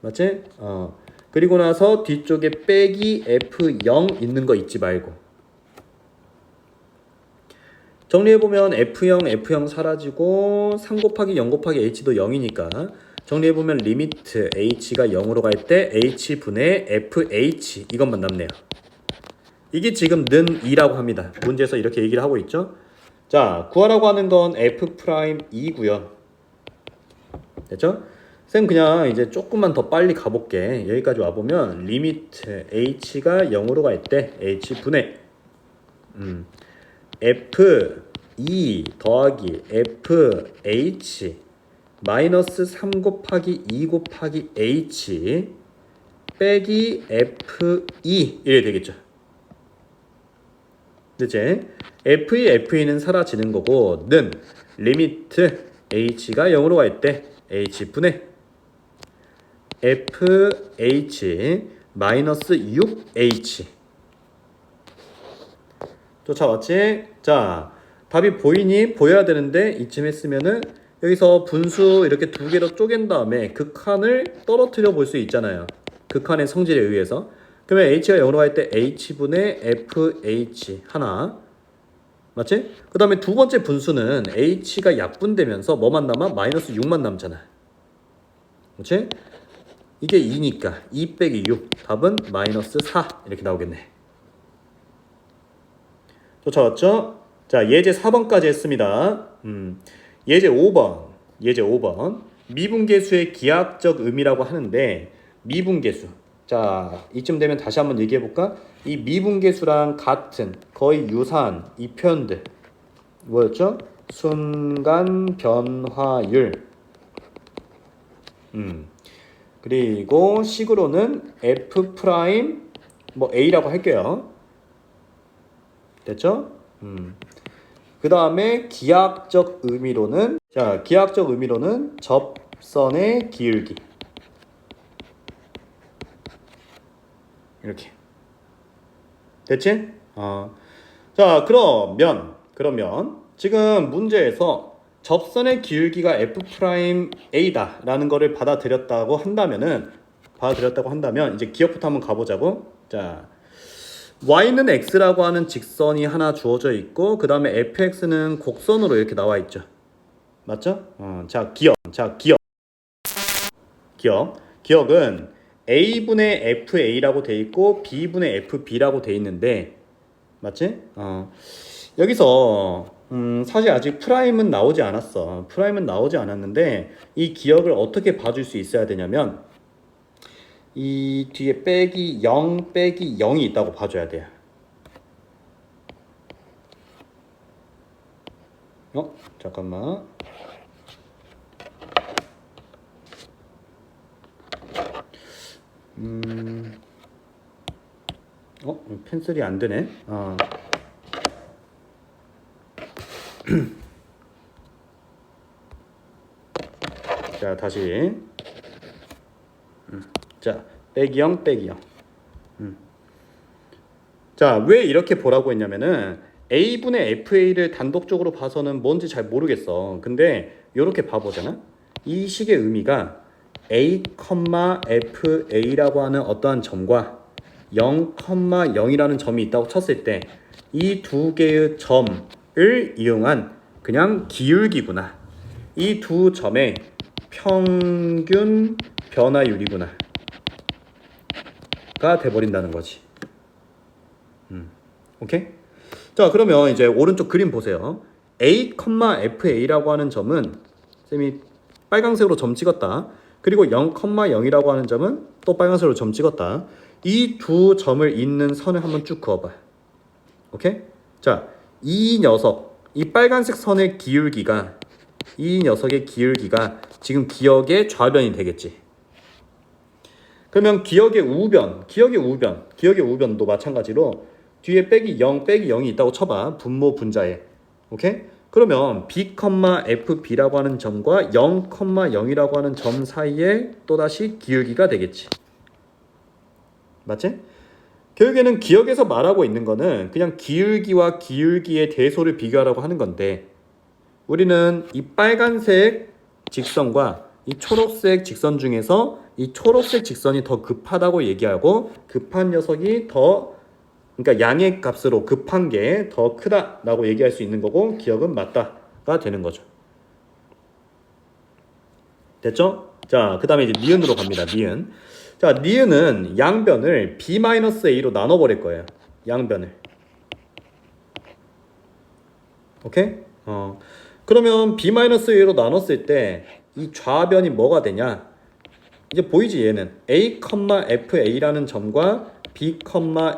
맞지? 그리고 나서 뒤쪽에 빼기 F0 있는 거 잊지 말고. 정리해보면 F0 사라지고 3 곱하기 0 곱하기 H도 0이니까 정리해보면 리미트 H가 0으로 갈 때 H분의 FH 이것만 남네요. 이게 지금 는 2라고 합니다. 문제에서 이렇게 얘기를 하고 있죠. 자, 구하라고 하는 건 F'2고요. 됐죠? 쌤 그냥 이제 조금만 더 빨리 가볼게. 여기까지 와보면 리미트 H가 0으로 갈 때 H분의 F2 더하기 FH 마이너스 3 곱하기 2 곱하기 H 빼기 F2 이래 되겠죠. 그치? F2, F2는 사라지는 거고 는 리미트 H가 0으로 갈 때 H분의 FH 마이너스 6H 쫓아왔지? 자, 답이 보이니? 보여야 되는데 이쯤 했으면은 여기서 분수 이렇게 두 개로 쪼갠 다음에 극한을 떨어뜨려 볼 수 있잖아요. 극한의 성질에 의해서. 그러면 H가 0으로 갈 때 H분의 FH 하나. 맞지? 그 다음에 두 번째 분수는 H가 약분되면서 뭐만 남아? 마이너스 6만 남잖아. 그렇지? 이게 2니까 2 빼기 6 답은 마이너스 4 이렇게 나오겠네. 쫓아왔죠? 자, 예제 4번까지 했습니다. 예제 5번 미분계수의 기하학적 의미라고 하는데 미분계수. 자, 이쯤 되면 다시 한번 얘기해 볼까? 이 미분계수랑 같은 거의 유사한 이 표현들 뭐였죠? 순간 변화율. 그리고 식으로는 F 프라임 뭐 A라고 할게요. 됐죠? 그 다음에 기하학적 의미로는 접선의 기울기 이렇게 됐지? 자, 그러면 지금 문제에서 접선의 기울기가 F 프라임 A다 라는 거를 받아들였다고 한다면 이제 기억부터 한번 가보자고. 자, y는 x라고 하는 직선이 하나 주어져 있고 그 다음에 fx는 곡선으로 이렇게 나와 있죠. 맞죠? 기억은 a분의 fa라고 돼 있고 b분의 fb라고 돼 있는데 맞지? 여기서 사실 아직 프라임은 나오지 않았는데 이 기억을 어떻게 봐줄 수 있어야 되냐면 이 뒤에 빼기 0 빼기 0이 있다고 봐줘야 돼요. 잠깐만. 펜슬이 안 되네. 자, 다시. 자, 빼기 0 빼기 0. 자, 왜 이렇게 보라고 했냐면은 A분의 FA를 단독적으로 봐서는 뭔지 잘 모르겠어. 근데 이렇게 봐보잖아. 이 식의 의미가 A, FA라고 하는 어떠한 점과 0, 0이라는 점이 있다고 쳤을 때 이 두 개의 점을 이용한 그냥 기울기구나. 이 두 점의 평균 변화율이구나 가 돼버린다는 거지. 오케이? 자, 그러면 이제 오른쪽 그림 보세요. A, FA라고 하는 점은 쌤이 빨강색으로 점 찍었다. 그리고 0, 0이라고 하는 점은 또 빨간색으로 점 찍었다. 이 두 점을 잇는 선을 한번 쭉 그어봐. 오케이? 자, 이 빨간색 선의 기울기가 이 녀석의 기울기가 지금 기억의 좌변이 되겠지. 그러면 기억의 우변도 마찬가지로 뒤에 빼기 0 빼기 0이 있다고 쳐봐. 분모 분자에. 오케이? 그러면 B, FB라고 하는 점과 0, 0이라고 하는 점 사이에 또다시 기울기가 되겠지. 맞지? 결국에는 기억에서 말하고 있는 거는 그냥 기울기와 기울기의 대소를 비교하라고 하는 건데 우리는 이 빨간색 직선과 이 초록색 직선 중에서 이 초록색 직선이 더 급하다고 얘기하고 급한 녀석이 그러니까 양의 값으로 급한 게 더 크다라고 얘기할 수 있는 거고 기억은 맞다가 되는 거죠. 됐죠? 자, 그 다음에 이제 니은으로 갑니다. 니은. 자, 니은은 양변을 B-A로 나눠버릴 거예요. 양변을. 오케이? 그러면 B-A로 나눴을 때 이 좌변이 뭐가 되냐? 이제 보이지 얘는 A, FA라는 점과 B,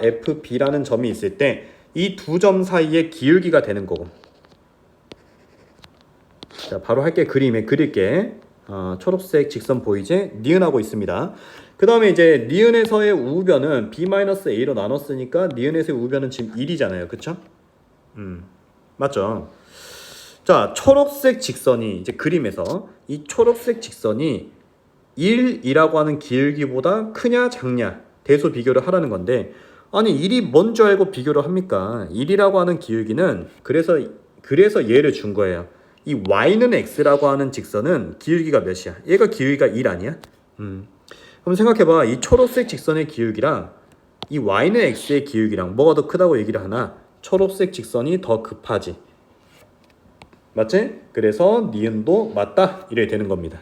FB라는 점이 있을 때 이 두 점 사이의 기울기가 되는 거고. 자, 바로 할게. 그림에 그릴게. 초록색 직선 보이지? 니은하고 있습니다. 그 다음에 이제 니은에서의 우변은 b-a로 나눴으니까 니은에서의 우변은 지금 1이잖아요. 그쵸? 맞죠? 자, 초록색 직선이 이제 그림에서 이 초록색 직선이 1이라고 하는 기울기보다 크냐 작냐 대소 비교를 하라는 건데, 아니 1이 뭔 줄 알고 비교를 합니까? 1이라고 하는 기울기는 그래서 얘를 준 거예요. 이 y는 x라고 하는 직선은 기울기가 몇이야? 얘가 기울기가 1 아니야? 그럼 생각해봐. 이 초록색 직선의 기울기랑 이 y는 x의 기울기랑 뭐가 더 크다고 얘기를 하나? 초록색 직선이 더 급하지. 맞지? 그래서 니은도 맞다 이래 되는 겁니다.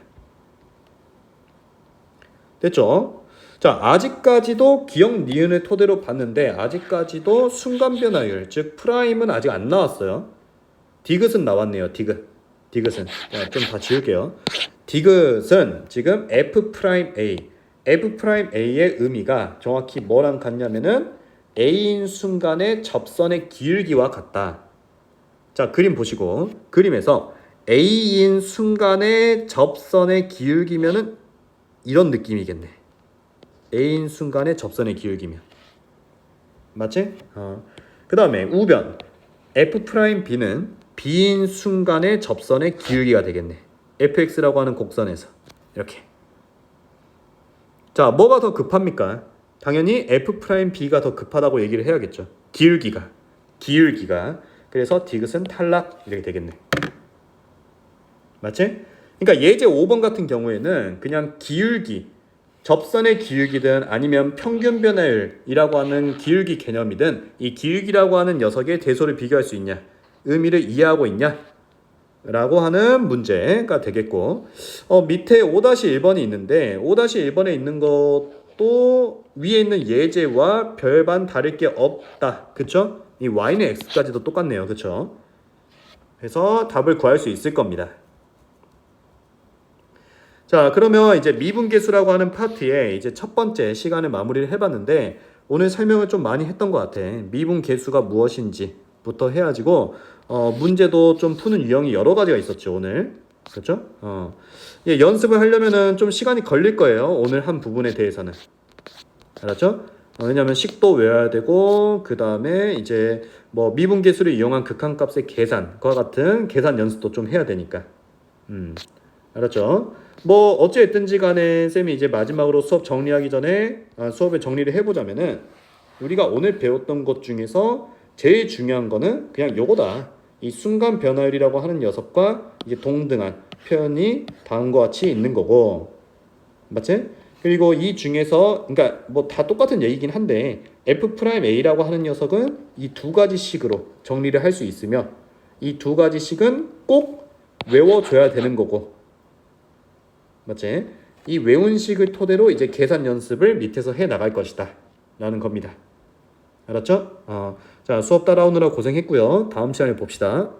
됐죠? 자, 아직까지도 기억 니은을 토대로 봤는데 아직까지도 순간 변화율, 즉 프라임은 아직 안 나왔어요. 디귿은 나왔네요. 디귿은 좀 다 지울게요. 디귿은 지금 F'A, F'A의 의미가 정확히 뭐랑 같냐면은 A인 순간의 접선의 기울기와 같다. 자, 그림 보시고, 그림에서 A인 순간의 접선의 기울기면은 이런 느낌이겠네. A인 순간의 접선의 기울기면. 맞지? 그 다음에 우변 F'B는 B인 순간의 접선의 기울기가 되겠네. fx라고 하는 곡선에서 이렇게. 자, 뭐가 더 급합니까? 당연히 F'B가 더 급하다고 얘기를 해야겠죠. 기울기가. 그래서 디귿은 탈락 이렇게 되겠네. 맞지? 그러니까 예제 5번 같은 경우에는 그냥 기울기, 접선의 기울기든 아니면 평균 변화율이라고 하는 기울기 개념이든 이 기울기라고 하는 녀석의 대소를 비교할 수 있냐, 의미를 이해하고 있냐 라고 하는 문제가 되겠고, 밑에 5-1번이 있는데 5-1번에 있는 것도 위에 있는 예제와 별반 다를 게 없다. 그쵸? 이 y는 x까지도 똑같네요. 그쵸? 그래서 답을 구할 수 있을 겁니다. 자, 그러면 이제 미분계수라고 하는 파트에 이제 첫 번째 시간을 마무리를 해봤는데, 오늘 설명을 좀 많이 했던 것 같아. 미분계수가 무엇인지부터 해가지고 문제도 좀 푸는 유형이 여러 가지가 있었죠, 오늘. 그렇죠? 예, 연습을 하려면은 좀 시간이 걸릴 거예요, 오늘 한 부분에 대해서는. 알았죠? 왜냐면 식도 외워야 되고, 그 다음에 이제 뭐 미분계수를 이용한 극한값의 계산과 같은 계산 연습도 좀 해야 되니까. 알았죠? 뭐 어찌됐든지 간에 쌤이 이제 마지막으로 수업 정리하기 전에 수업을 정리를 해보자면은, 우리가 오늘 배웠던 것 중에서 제일 중요한 거는 그냥 요거다. 이 순간 변화율이라고 하는 녀석과 이게 동등한 표현이 다음과 같이 있는 거고, 맞지? 그리고 이 중에서 그러니까 뭐 다 똑같은 얘기긴 한데 F'A라고 하는 녀석은 이 두 가지 식으로 정리를 할 수 있으며, 이 두 가지 식은 꼭 외워줘야 되는 거고, 맞지? 이 외운 식을 토대로 이제 계산 연습을 밑에서 해 나갈 것이다 라는 겁니다. 알았죠? 자, 수업 따라오느라 고생했고요. 다음 시간에 봅시다.